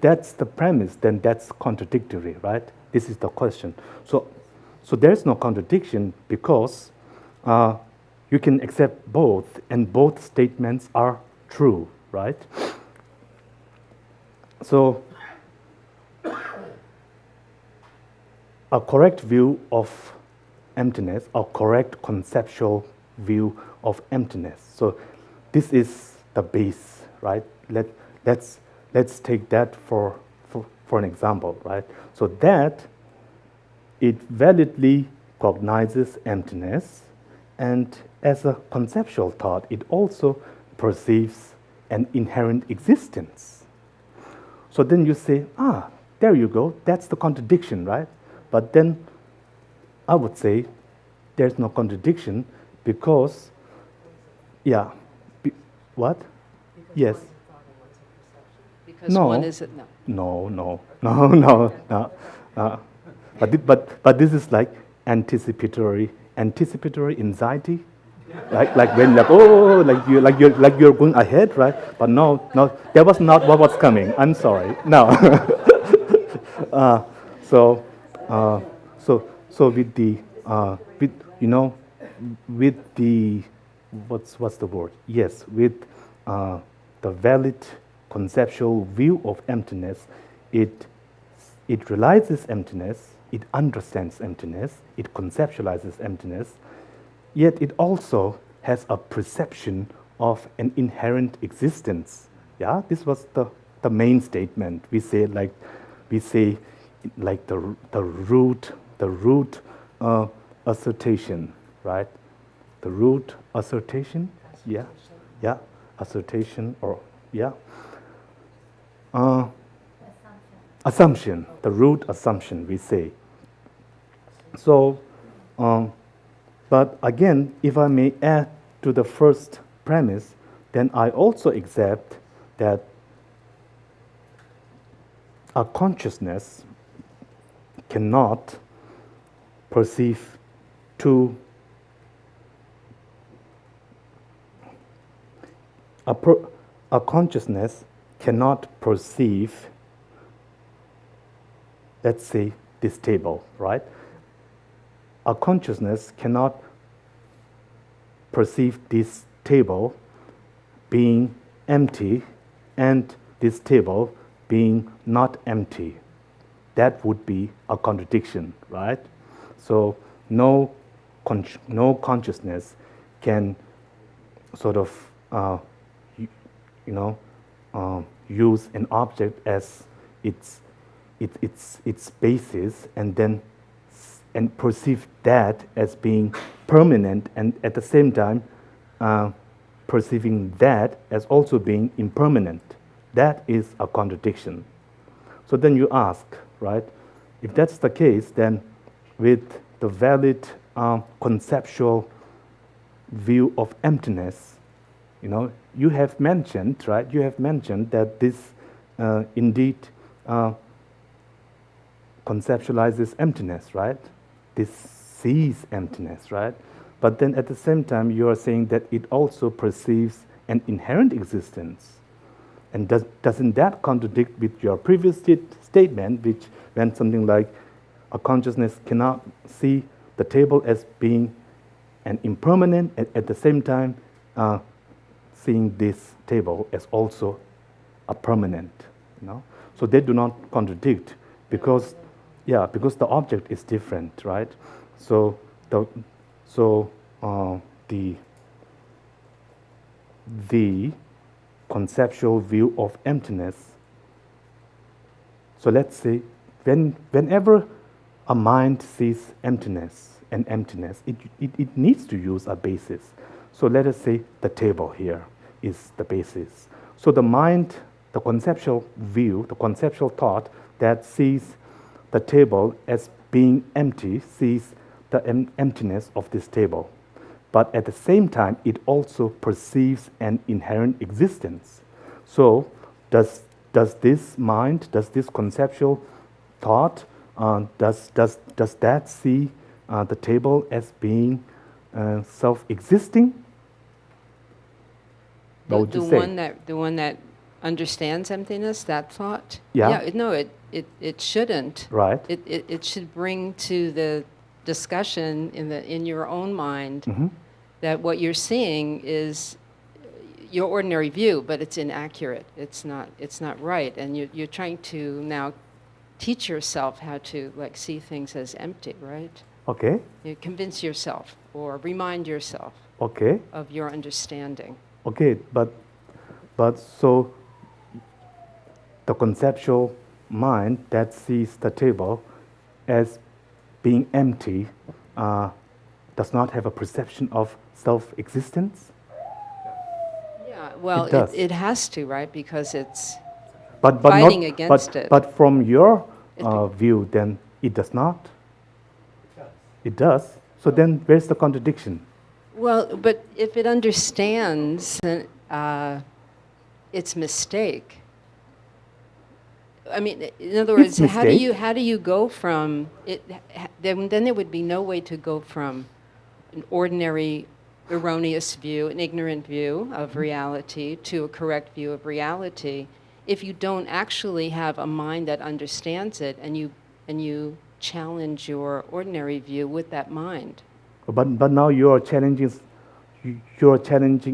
that's the premise, then that's contradictory, right? This is the question. So there's no contradiction because you can accept both, and both statements are true, right? So a correct view of emptiness, a correct conceptual view of emptiness. So this is the base, right? Let's take that for an example, right? So that it validly cognizes emptiness, and as a conceptual thought, it also perceives an inherent existence. So then you say, there you go, that's the contradiction, right? But then I would say there's no contradiction because, what? Yes. Because one is it? No. No. But this is like anticipatory anxiety, like when you're going ahead, right? But no, that was not what was coming. I'm sorry. No. So with the with the what's the word? Yes, with the valid conceptual view of emptiness, it realizes emptiness, it understands emptiness, it conceptualizes emptiness, yet it also has a perception of an inherent existence. Yeah, this was the main statement. We say like the root assertion, right? The root assertion, assertion or assumption, the root assumption, we say. So, but again, if I may add to the first premise, then I also accept that a consciousness cannot perceive two a consciousness cannot perceive, let's say, this table, right? A consciousness cannot perceive this table being empty and this table being not empty. That would be a contradiction, right? So no consciousness can sort of use an object as its basis and perceive that as being permanent, and at the same time perceiving that as also being impermanent. That is a contradiction. So then you ask, right, if that's the case, then with the valid conceptual view of emptiness, you have mentioned, right? You have mentioned that this indeed conceptualizes emptiness, right? This sees emptiness, right? But then at the same time, you are saying that it also perceives an inherent existence. And doesn't that contradict with your previous statement, which went something like a consciousness cannot see the table as being an impermanent, at the same time seeing this table as also a permanent, So they do not contradict. because because the object is different, right? So the the conceptual view of emptiness. So let's say whenever a mind sees emptiness, it needs to use a basis. So let us say the table here is the basis. So the mind, the conceptual view, the conceptual thought that sees the table as being empty, sees the emptiness of this table. But at the same time, it also perceives an inherent existence. So does this mind, does this conceptual thought, does that see the table as being self-existing? What would you say? The one that understands emptiness, that thought? Yeah. No, it shouldn't. Right. It should bring to the discussion in your own mind Mm-hmm. that what you're seeing is your ordinary view, but it's inaccurate. It's not right, and you're trying to now teach yourself how to see things as empty, right? Okay. You convince yourself or remind yourself Okay. of your understanding. Okay, but so the conceptual mind that sees the table as being empty does not have a perception of self-existence? Yeah, well, It does. it has to, right? Because it's But fighting not, against it. But from your It- view, then it does not? It does. So then where's the contradiction? Well, but if it understands its mistake, I mean, in other words, Its mistake? how do you go from it? Then there would be no way to go from an ordinary, erroneous view, an ignorant view of reality, to a correct view of reality, if you don't actually have a mind that understands it, and you challenge your ordinary view with that mind. But now you are challenging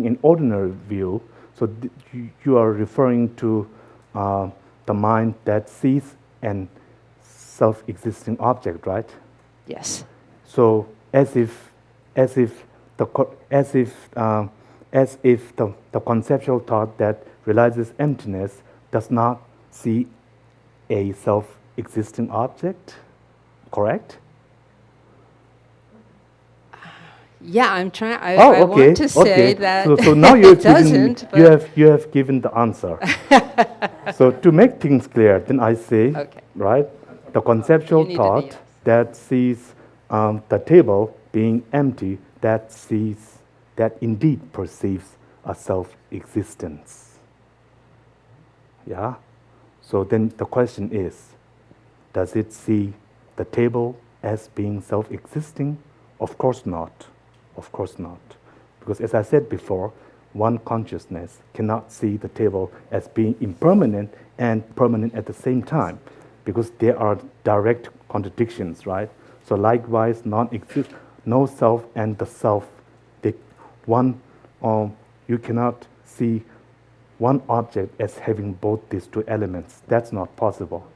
an ordinary view. So you are referring to the mind that sees an self-existing object, right? Yes. So as if the conceptual thought that realizes emptiness does not see a self-existing object, correct? Yeah, I'm trying. I Okay, want to say okay. that So now it doesn't. you have given the answer. So to make things clear, then I say, Okay. right, the conceptual You needed thought the yes. that sees the table being empty, that indeed perceives a self-existence. Yeah. So then the question is, does it see the table as being self-existing? Of course not. Of course not. Because as I said before, one consciousness cannot see the table as being impermanent and permanent at the same time, because there are direct contradictions, right? So likewise, no self and the self, you cannot see one object as having both these two elements. That's not possible.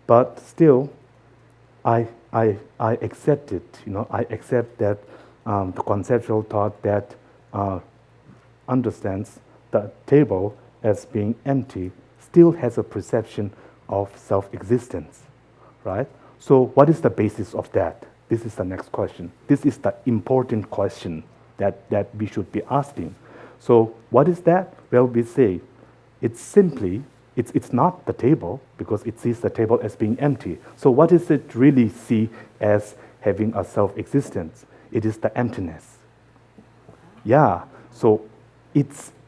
But still, I accept it. I accept that the conceptual thought that understands the table as being empty still has a perception of self-existence, right? So what is the basis of that? This is the next question. This is the important question that we should be asking. So what is that? Well, we say it's simply, it's not the table, because it sees the table as being empty. So what does it really see as having a self-existence? It is the emptiness. Yeah, so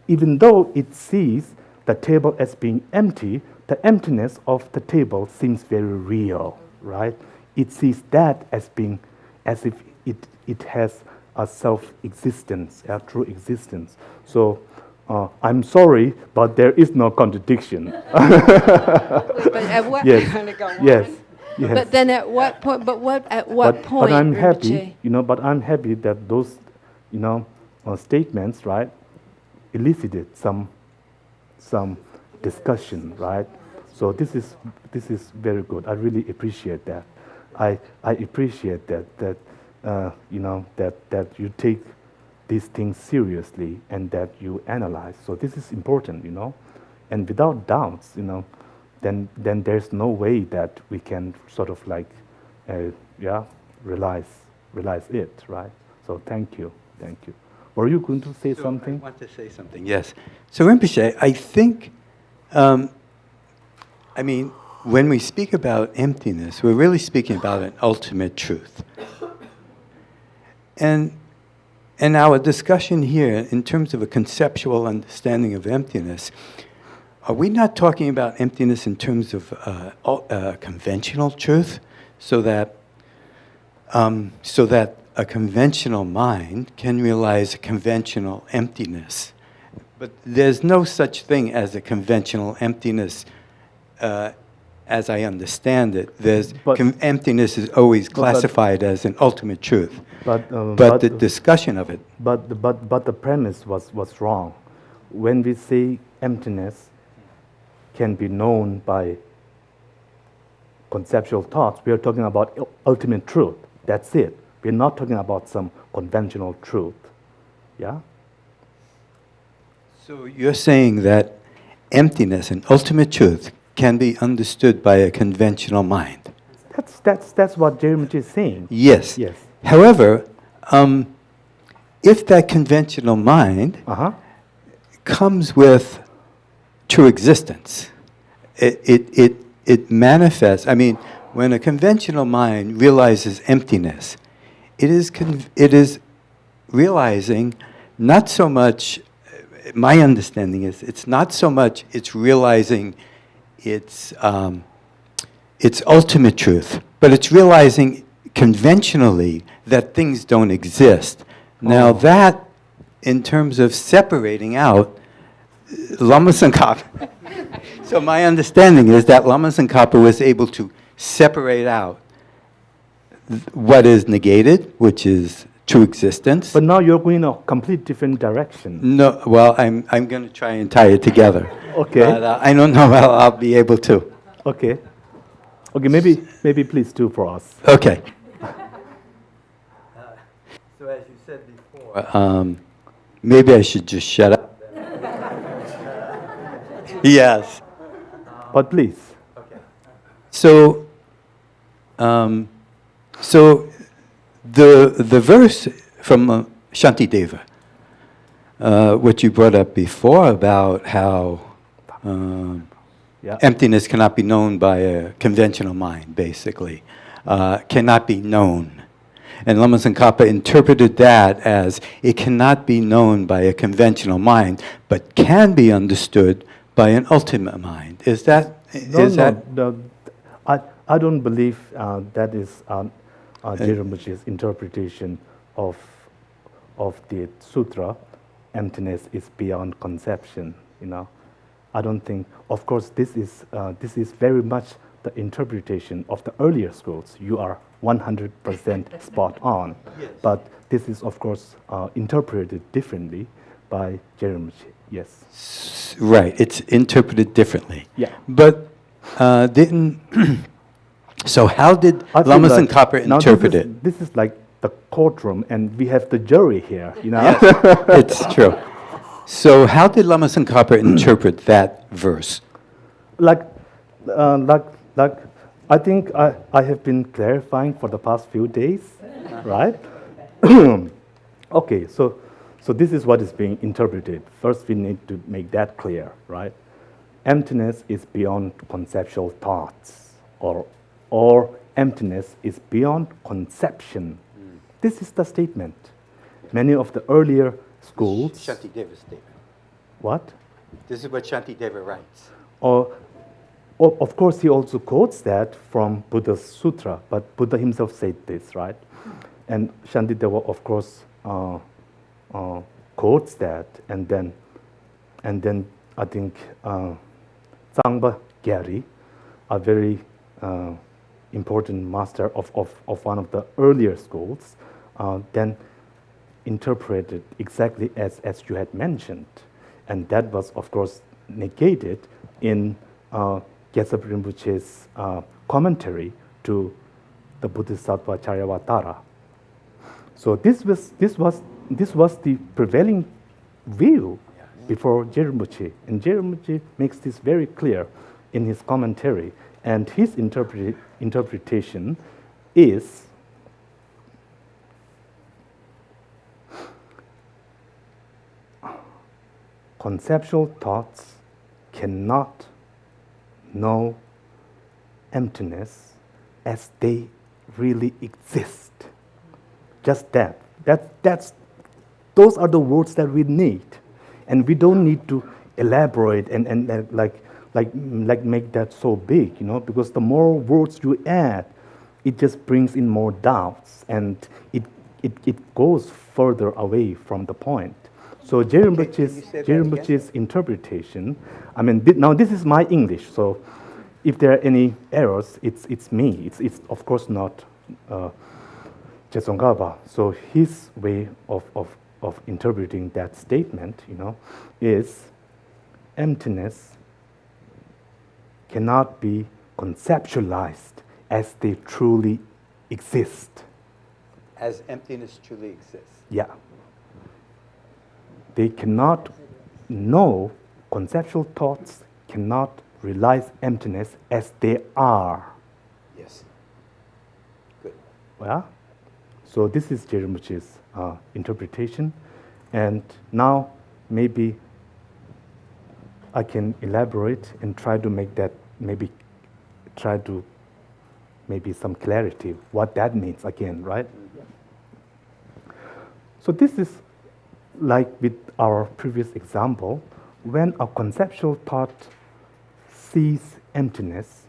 even though it sees the table as being empty, the emptiness of the table seems very real, right? It sees that as being, as if it has a self-existence, a true existence. So I'm sorry, but there is no contradiction. But at what? Yes. I'm gonna go on. Yes. Yes. But then at what point? At what point? But I'm Rinpoche? happy, But I'm happy that those, statements, right, elicited some discussion, right? So this is very good. I really appreciate that. I appreciate that that you take these things seriously and that you analyze. So this is important, and without doubts, then there's no way that we can sort of like, realize it, right? So thank you. Were you going to say something? I want to say something, yes. So Rinpoche, I think, when we speak about emptiness, we're really speaking about an ultimate truth. And our discussion here, in terms of a conceptual understanding of emptiness, are we not talking about emptiness in terms of conventional truth, so that a conventional mind can realize a conventional emptiness? But there's no such thing as a conventional emptiness, as I understand it. Emptiness is always classified as an ultimate truth. But the discussion of it. But the premise was wrong. When we say emptiness can be known by conceptual thoughts, we are talking about ultimate truth. That's it. We're not talking about some conventional truth. Yeah? So you're saying that emptiness and ultimate truth can be understood by a conventional mind? That's what Jeremy is saying. Yes. Yes. However, if that conventional mind comes with true existence, it manifests. When a conventional mind realizes emptiness, it is realizing not so much. My understanding is it's not so much it's realizing its ultimate truth, but it's realizing conventionally that things don't exist. Now that, in terms of separating out, Lama Tsongkhapa. So my understanding is that Lama Tsongkhapa was able to separate out what is negated, which is true existence. But now you're going a complete different direction. No, well, I'm going to try and tie it together. Okay. But I don't know how I'll be able to. Okay. Maybe please do for us. Okay. So as you said before, maybe I should just shut up. Yes. But please. Okay. So the verse from Shantideva, what you brought up before about how emptiness cannot be known by a conventional mind, basically, cannot be known. And Lama Tsongkhapa interpreted that as it cannot be known by a conventional mind, but can be understood by an ultimate mind. Is that? No. I don't believe that is Rinpoche's interpretation of the sutra. Emptiness is beyond conception. I don't think. Of course, this is very much the interpretation of the earlier schools. You are 100% spot on. Yes. But this is, of course, interpreted differently by Rinpoche. Yes. Right. It's interpreted differently. Yeah. But didn't. So how did Lama Tsongkhapa interpret it? This is like the courtroom, and we have the jury here. Yes, it's true. So how did Lama Tsongkhapa interpret that verse? Like I think I have been clarifying for the past few days, right? Okay, so this is what is being interpreted. First, we need to make that clear, right? Emptiness is beyond conceptual thoughts, or emptiness is beyond conception. This is the statement. Many of the earlier schools... Shantideva's statement. What? This is what Shantideva writes. Of course, he also quotes that from Buddha's sutra, but Buddha himself said this, right? And Shantideva, of course, quotes that, and then I think Tsangpa Gyari, a very important master of one of the earlier schools, then interpreted exactly as you had mentioned. And that was, of course, negated in Gyaltsab Rinpoche's commentary to the Bodhisattva Charyavatara. So this was the prevailing view before Rinpoche, and Rinpoche makes this very clear in his commentary, and his interpretation is conceptual thoughts cannot know emptiness as they really exist. Just that. Those are the words that we need, and we don't need to elaborate and make that so big, because the more words you add, it just brings in more doubts, and it goes further away from the point. So Rinpoche's interpretation, now this is my English, so if there are any errors, it's me. It's of course not Tsongkhapa. So his way of interpreting that statement, is emptiness cannot be conceptualized as they truly exist. As emptiness truly exists. Yeah. They cannot know, conceptual thoughts cannot realize emptiness as they are. Yes. Good. Yeah? So this is Rinpoche's interpretation, and now maybe I can elaborate and try to make that maybe some clarity what that means again, right? So this is like with our previous example, when a conceptual thought sees emptiness,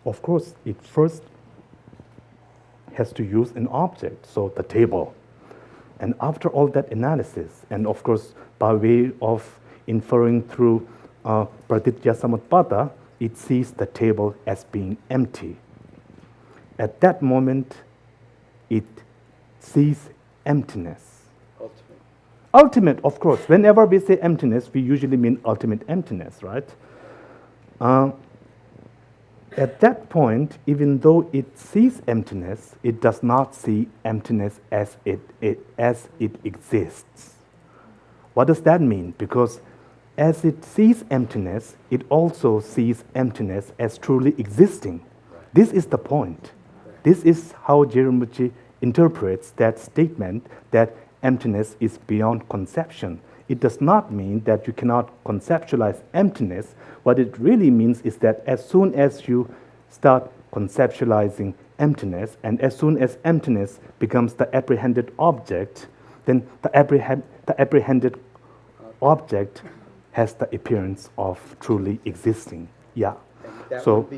of course it first has to use an object, so the table. And after all that analysis, and of course by way of inferring through pratitya samutpada, it sees the table as being empty. At that moment, it sees emptiness. Ultimate, of course. Whenever we say emptiness, we usually mean ultimate emptiness, right? At that point, even though it sees emptiness, it does not see emptiness as it exists. What does that mean? Because as it sees emptiness, it also sees emptiness as truly existing. This is the point. This is how Rinpoche interprets that statement that emptiness is beyond conception. It does not mean that you cannot conceptualize emptiness. What it really means is that as soon as you start conceptualizing emptiness, and as soon as emptiness becomes the apprehended object, then the apprehended object has the appearance of truly existing. Yeah. So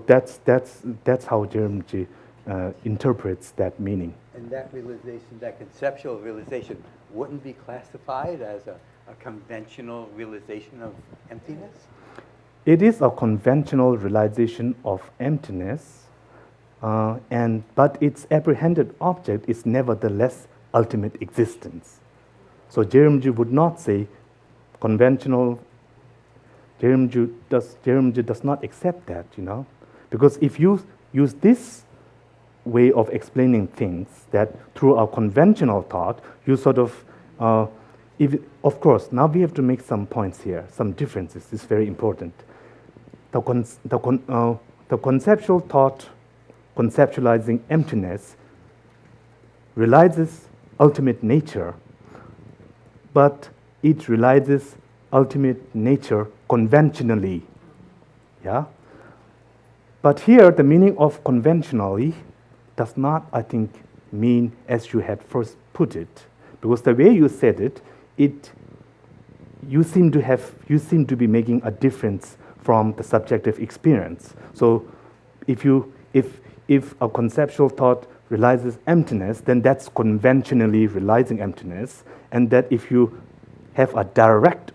that's how Rinpoche interprets that meaning. And that realization, that conceptual realization, wouldn't be classified as a conventional realization of emptiness? It is a conventional realization of emptiness, but its apprehended object is nevertheless ultimate existence. So Rinpoche would not say conventional. Rinpoche does not accept that, because if you use this way of explaining things, that through our conventional thought, you sort of, of course, now we have to make some points here, some differences. It's very important. The conceptual thought, conceptualizing emptiness, realizes ultimate nature, but it realizes ultimate nature conventionally. Yeah? But here, the meaning of conventionally does not, I think, mean as you had first put it, because the way you said it, you seem to be making a difference from the subjective experience. So, if a conceptual thought realizes emptiness, then that's conventionally realizing emptiness, and that if you have a direct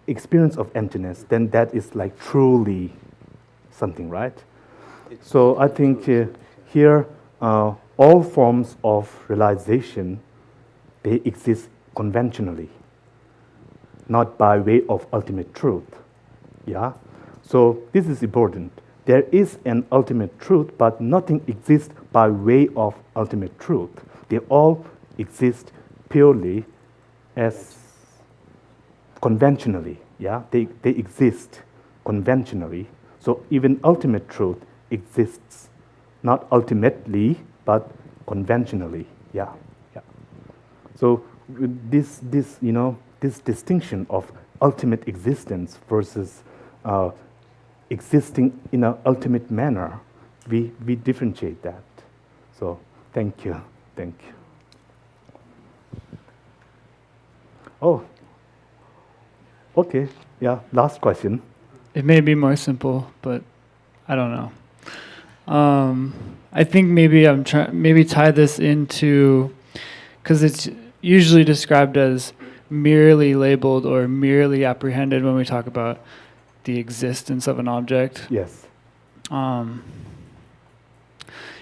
experience of emptiness, then that is like truly something, right? So I think here all forms of realization, they exist conventionally, not by way of ultimate truth. Yeah? So this is important. There is an ultimate truth, but nothing exists by way of ultimate truth. They all exist purely as conventionally. Yeah? They exist conventionally. So even ultimate truth exists, not ultimately, but conventionally. Yeah. Yeah. So this distinction of ultimate existence versus existing in an ultimate manner, we differentiate that. So thank you. Oh, okay. Yeah, last question. It may be more simple, but I don't know. I think maybe maybe tie this into, because it's usually described as merely labeled or merely apprehended when we talk about the existence of an object. Yes.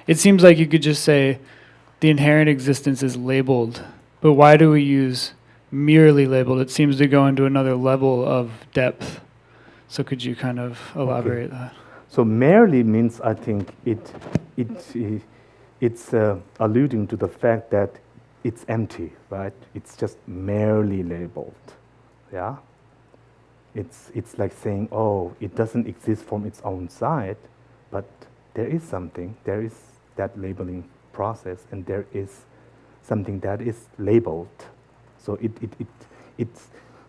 It seems like you could just say the inherent existence is labeled, but why do we use merely labeled? It seems to go into another level of depth. So could you kind of elaborate that? So merely means, I think it's alluding to the fact that it's empty, right? It's just merely labeled. Yeah. It's like saying, oh, it doesn't exist from its own side, but there is something. There is that labeling process, and there is something that is labeled. So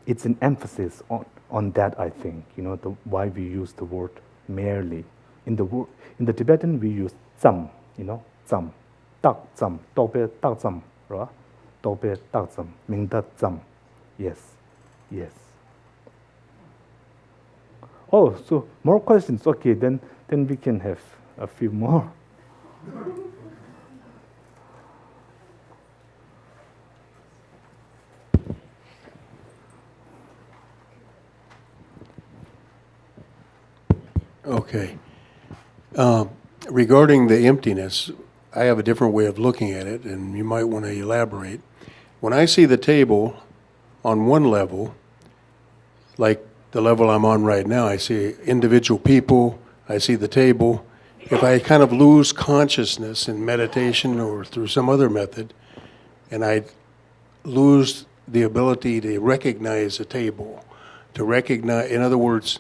it's an emphasis on that, I think. Why we use the word merely. In the Tibetan we use tsam, tsam, tak tsam, tope tak tsam, right? Tope tak tsam, mingda tsam. Yes. Oh, so more questions. Okay, then we can have a few more. Okay. Regarding the emptiness, I have a different way of looking at it, and you might want to elaborate. When I see the table on one level, like the level I'm on right now, I see individual people, I see the table. If I kind of lose consciousness in meditation or through some other method, and I lose the ability to recognize a table, to recognize, in other words,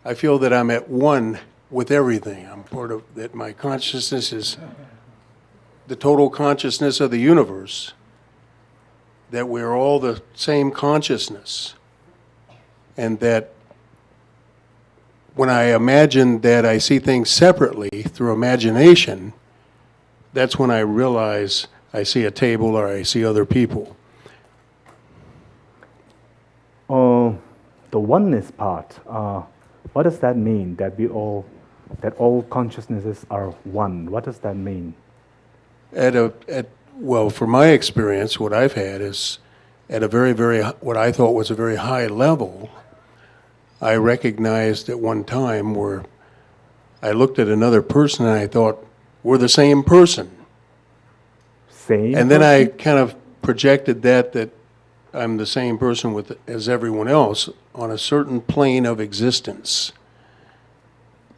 I feel that I'm at one with everything. I'm part of that. My consciousness is the total consciousness of the universe, that we're all the same consciousness. And that when I imagine that I see things separately through imagination, that's when I realize I see a table or I see other people. The oneness part, what does that mean? That all consciousnesses are one. What does that mean? Well, from my experience, what I've had is at a very, very, what I thought was a very high level, I recognized at one time where I looked at another person and I thought, we're the same person. Same. And then I kind of projected that I'm the same person as everyone else on a certain plane of existence.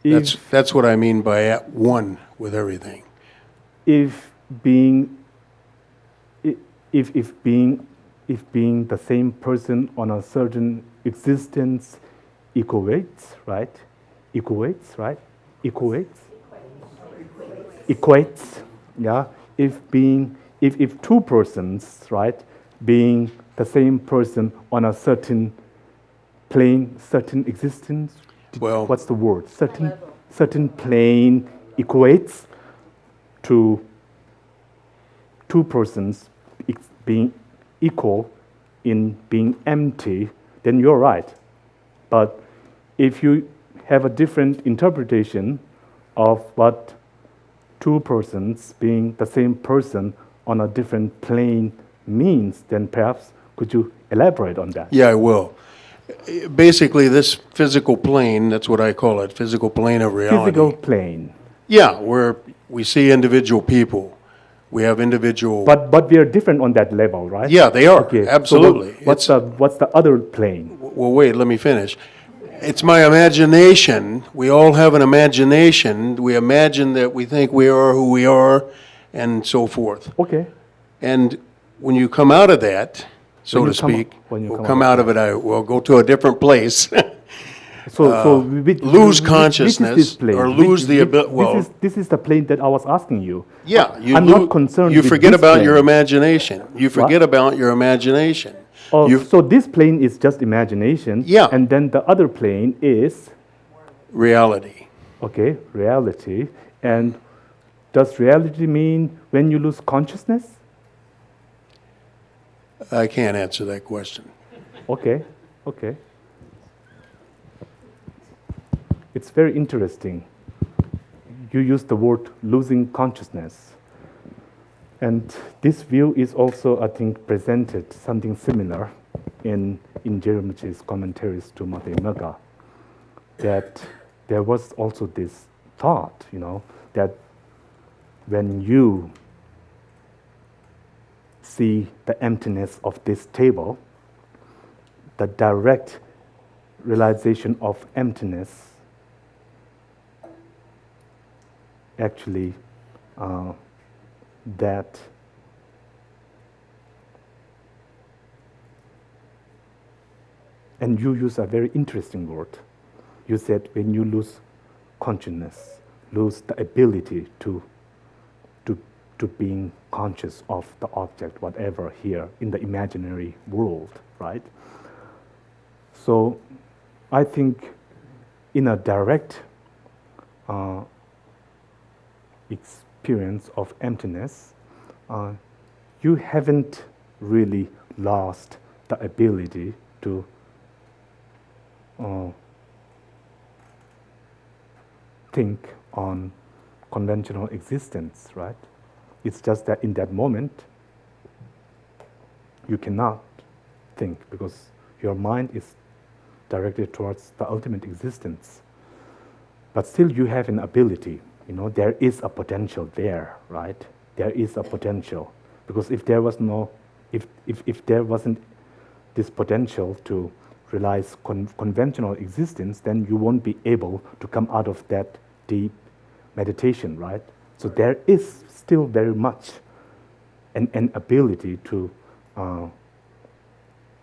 That's what I mean by at one with everything. If being the same person on a certain existence equates, yeah. If two persons, right, being the same person on a certain plane, certain existence. Well, what's the word? Certain plane equates to two persons being equal in being empty, then you're right. But if you have a different interpretation of what two persons being the same person on a different plane means, then perhaps could you elaborate on that? Yeah, I will. Basically, this physical plane, that's what I call it, physical plane of reality. Physical plane. Yeah, where we see individual people. We have individual... But we are different on that level, right? Yeah, they are. Okay. Absolutely. So what's the other plane? Well, wait, let me finish. It's my imagination. We all have an imagination. We imagine that we think we are who we are, and so forth. Okay. And when you come out of that, so When to you come- speak, when you or come come out out of of it, I will go to a different place. So lose consciousness or lose the ability. Well, this is the plane that I was asking you. yeah, I'm not concerned. You with forget this about your plane. imagination. You forget about your imagination. Oh, You- so this plane is just imagination. Yeah. And then the other plane is Reality. okay, reality. And does reality mean when you lose consciousness? I can't answer that question. Okay, okay. It's very interesting. You use the word losing consciousness. And this view is also, I think, presented something similar in Rinpoche's commentaries to Madhyamaka, that there was also this thought, that when you see the emptiness of this table, the direct realization of emptiness actually that and you use a very interesting word. You said when you lose consciousness, lose the ability to being conscious of the object, whatever here in the imaginary world, right? So I think in a direct experience of emptiness, you haven't really lost the ability to think on conventional existence, right? It's just that in that moment, you cannot think because your mind is directed towards the ultimate existence. But still you have an ability, there is a potential there, right? There is a potential. Because if there was if there wasn't this potential to realize conventional existence, then you won't be able to come out of that deep meditation, right? So there is still very much an ability to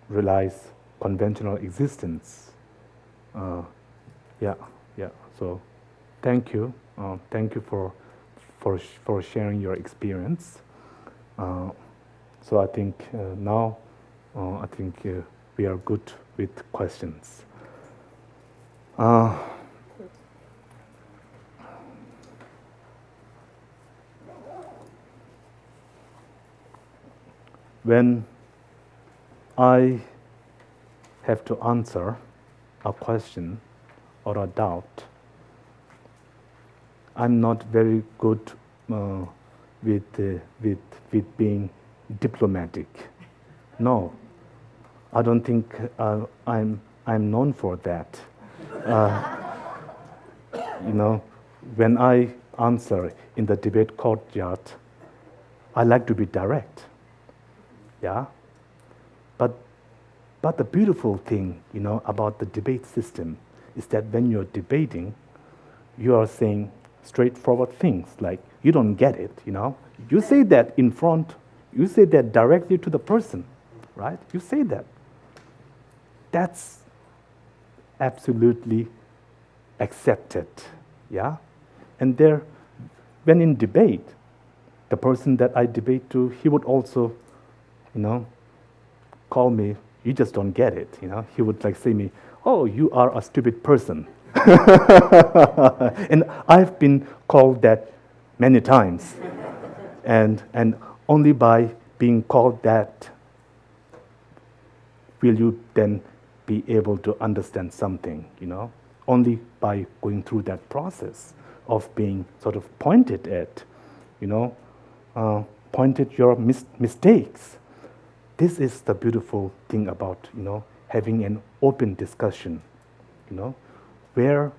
realize conventional existence. Yeah. So, thank you. Thank you for sharing your experience. So I think now we are good with questions. When I have to answer a question or a doubt, I'm not very good with being diplomatic. No, I don't think I'm known for that. When I answer in the debate courtyard, I like to be direct. Yeah, but the beautiful thing, about the debate system is that when you're debating, you are saying straightforward things like, you don't get it, You say that in front, you say that directly to the person, right? You say that. That's absolutely accepted, yeah? And when in debate, the person that I debate to, he would also, call me, you just don't get it, He would say me, oh, you are a stupid person. And I've been called that many times. And only by being called that will you then be able to understand something, Only by going through that process of being sort of pointed at, pointed your mistakes. This is the beautiful thing about, having an open discussion, where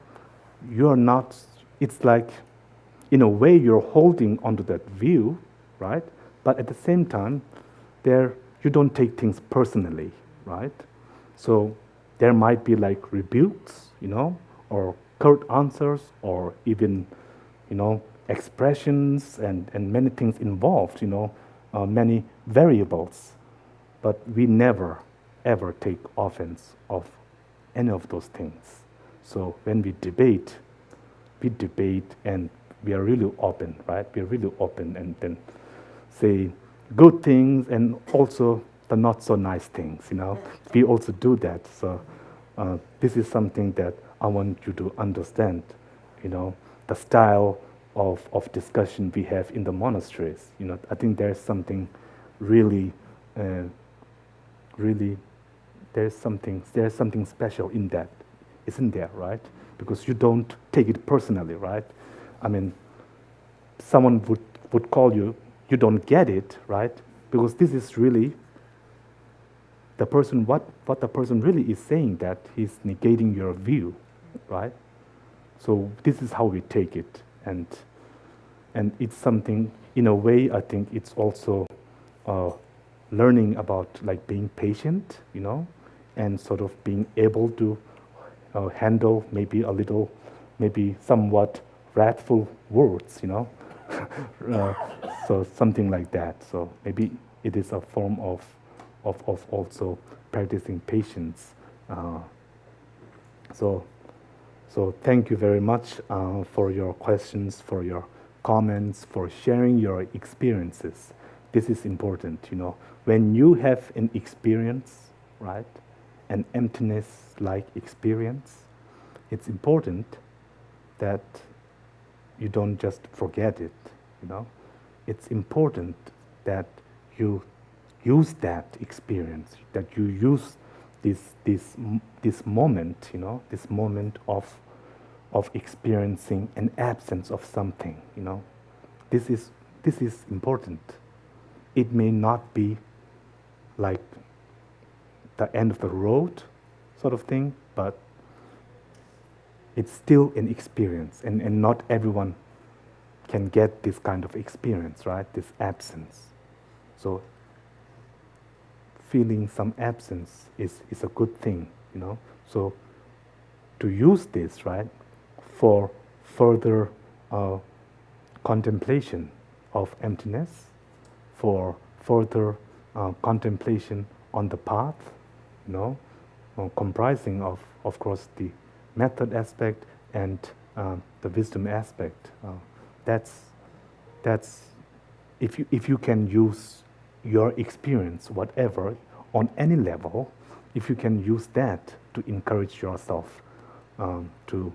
you're not, it's like, in a way you're holding onto that view, right? But at the same time, you don't take things personally, right? So there might be like rebukes, or curt answers, or even, expressions and many things involved, many variables. But we never, ever take offense of any of those things. So when we debate and we are really open, right? We are really open and then say good things and also the not so nice things, We also do that. So this is something that I want you to understand, the style of discussion we have in the monasteries. I think there's something really, there's something special in that, isn't there, right? Because you don't take it personally, right? I mean, someone would call you, you don't get it, right? Because this is really the person, what the person really is saying, that he's negating your view, right? So this is how we take it, and it's something, in a way, I think it's also learning about like being patient, and sort of being able to handle maybe somewhat wrathful words, so something like that. So maybe it is a form of also practicing patience. So thank you very much for your questions, for your comments, for sharing your experiences. This is important, When you have an experience, right, an emptiness-like experience, it's important that you don't just forget it, It's important that you use that experience, that you use this moment, this moment of experiencing an absence of something, This is important. It may not be like the end of the road sort of thing, but it's still an experience, and not everyone can get this kind of experience, right? This absence. So feeling some absence is a good thing, So to use this, right, for further contemplation of emptiness, for further contemplation on the path, comprising of course, the method aspect and the wisdom aspect. That's if you can use your experience, whatever, on any level, if you can use that to encourage yourself to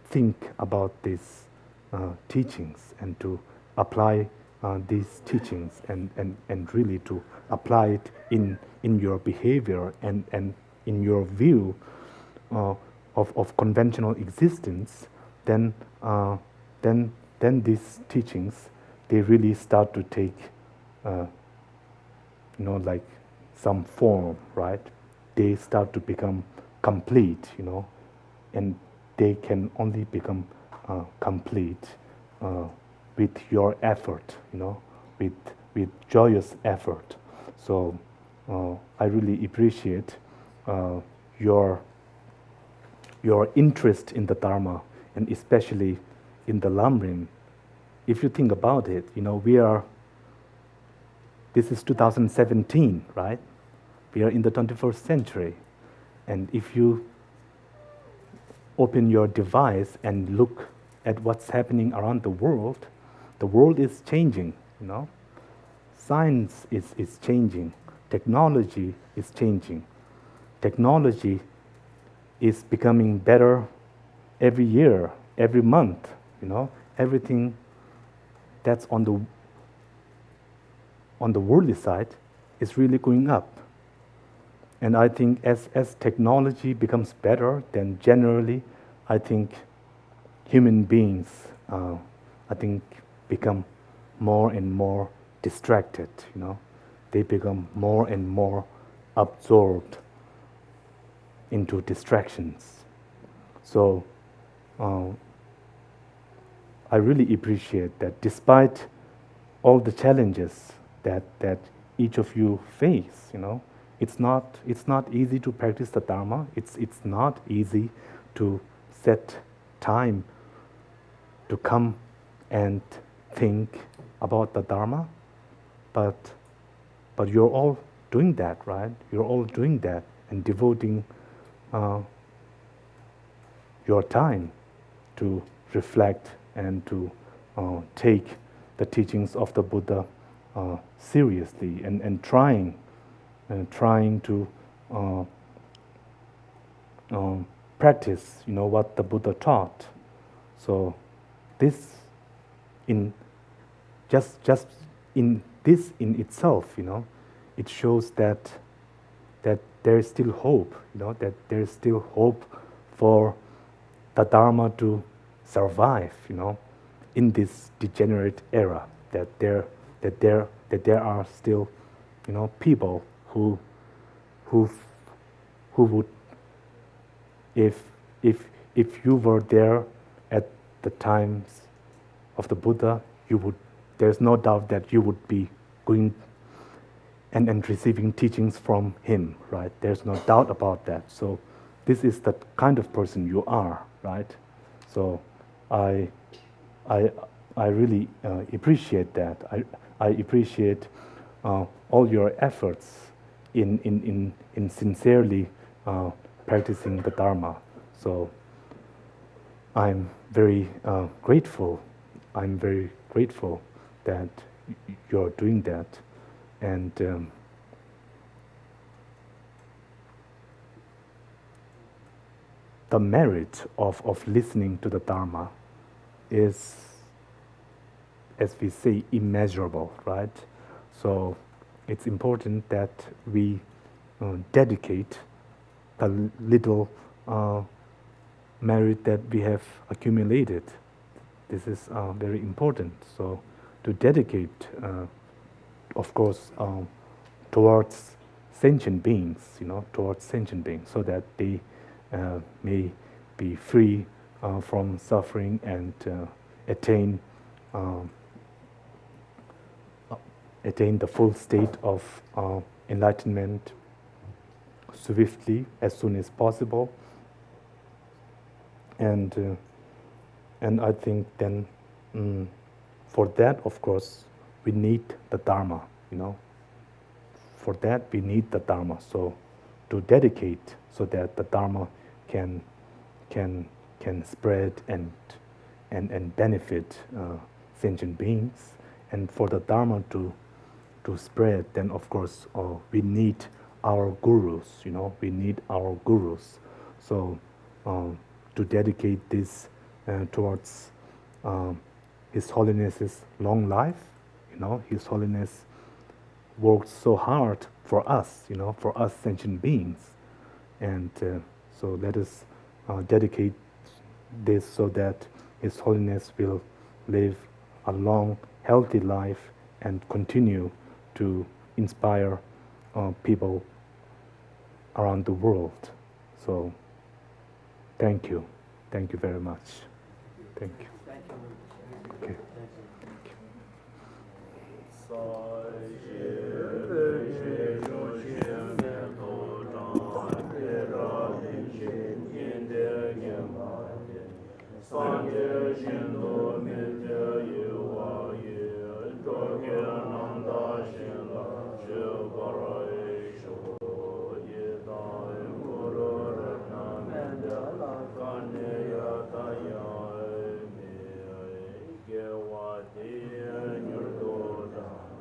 think about these teachings and to apply these teachings and really to apply it in your behavior and in your view of conventional existence, then these teachings, they really start to take like some form, right? They start to become complete, and they can only become complete with your effort, with joyous effort. So I really appreciate your interest in the Dharma, and especially in the Lamrim. If you think about it, this is 2017, right? We are in the 21st century. And if you open your device and look at what's happening around the world is changing, Science is changing. Technology is changing. Technology is becoming better every year, every month, Everything that's on the worldly side is really going up. And I think as technology becomes better, then generally, I think human beings, become more and more distracted, They become more and more absorbed into distractions. So I really appreciate that despite all the challenges that each of you face, it's not easy to practice the Dharma. It's not easy to set time to come and think about the Dharma, but you're all doing that, right? You're all doing that and devoting your time to reflect and to take the teachings of the Buddha seriously and trying to practice, what the Buddha taught. So this in just in this in itself, it shows that there is still hope, that there is still hope for the Dharma to survive, in this degenerate era. That there are still, people who would, if you were there at the times of the Buddha, there's no doubt that you would be going and receiving teachings from him, right? There's no doubt about that. So this is the kind of person you are, right? So I really appreciate that. I appreciate all your efforts in sincerely practicing the Dharma. So I'm very grateful. I'm very grateful that you're doing that. And the merit of listening to the Dharma is, as we say, immeasurable, right? So it's important that we dedicate the little merit that we have accumulated. This is very important. So to dedicate, of course, towards sentient beings, so that they may be free from suffering and attain the full state of enlightenment swiftly, as soon as possible. And I think then for that, of course, we need the Dharma, For that, we need the Dharma. So to dedicate so that the Dharma can spread and benefit sentient beings, and for the Dharma to spread, then of course we need our gurus. We need our gurus. So to dedicate this towards His Holiness's long life, His Holiness worked so hard for us, for us sentient beings, and so let us dedicate this so that His Holiness will live a long, healthy life and continue to inspire people around the world. So, thank you very much. Thank you. Okay.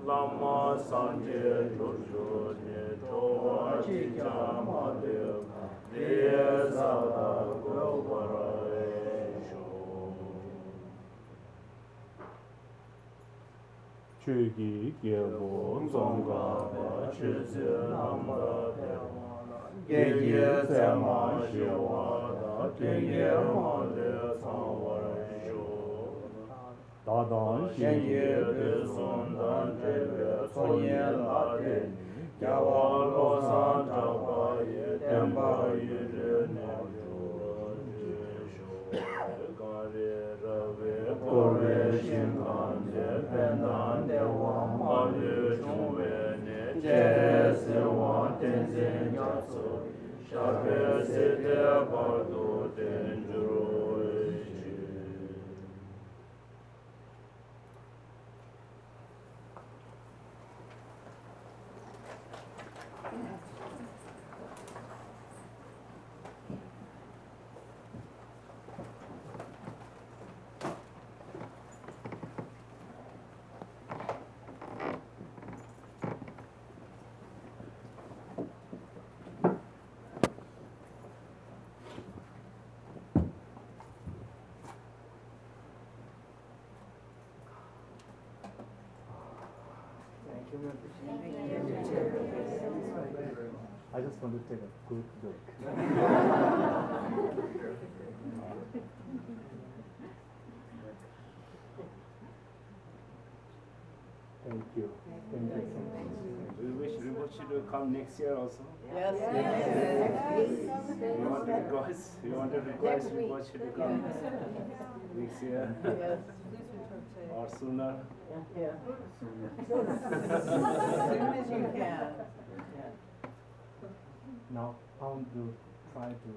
Lama Sanje Jojo Ne Towa Chikya Madev Diya Sada Goparesho Chugi Gyebo Tsongkhapa Chizye Namba Dewa Gyeye Tsema Shiwa Tenye Male Tsangwaresho Dadan Shenye Deson Dan Tebe Sonye Late Gyawa Losan Tapa Ye Temba Ye Nejo Jesho Gare Rave Kore Shinkan De Pendan Dewa Male Chungwe Ne Che Se Wan Ten Tenzin Gyatso, Shape Sete Bardo Tenjuro Ichi. I just want to take a good look. Thank you. Thank you so much. We wish Rinpoche to come next year also. Yes. You want to request? You want to request Rinpoche to come next year? Yes. Or sooner? Yeah. As soon as you can. Now, I want to try to,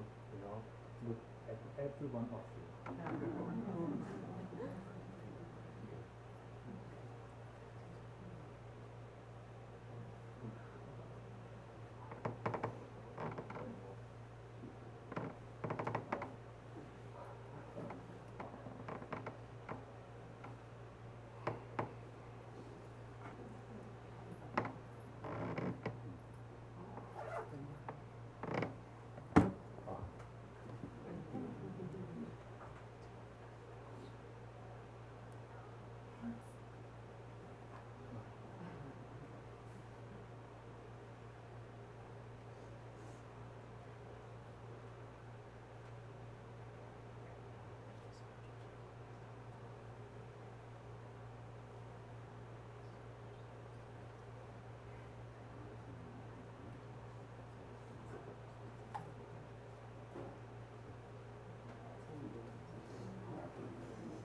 look at every one of you.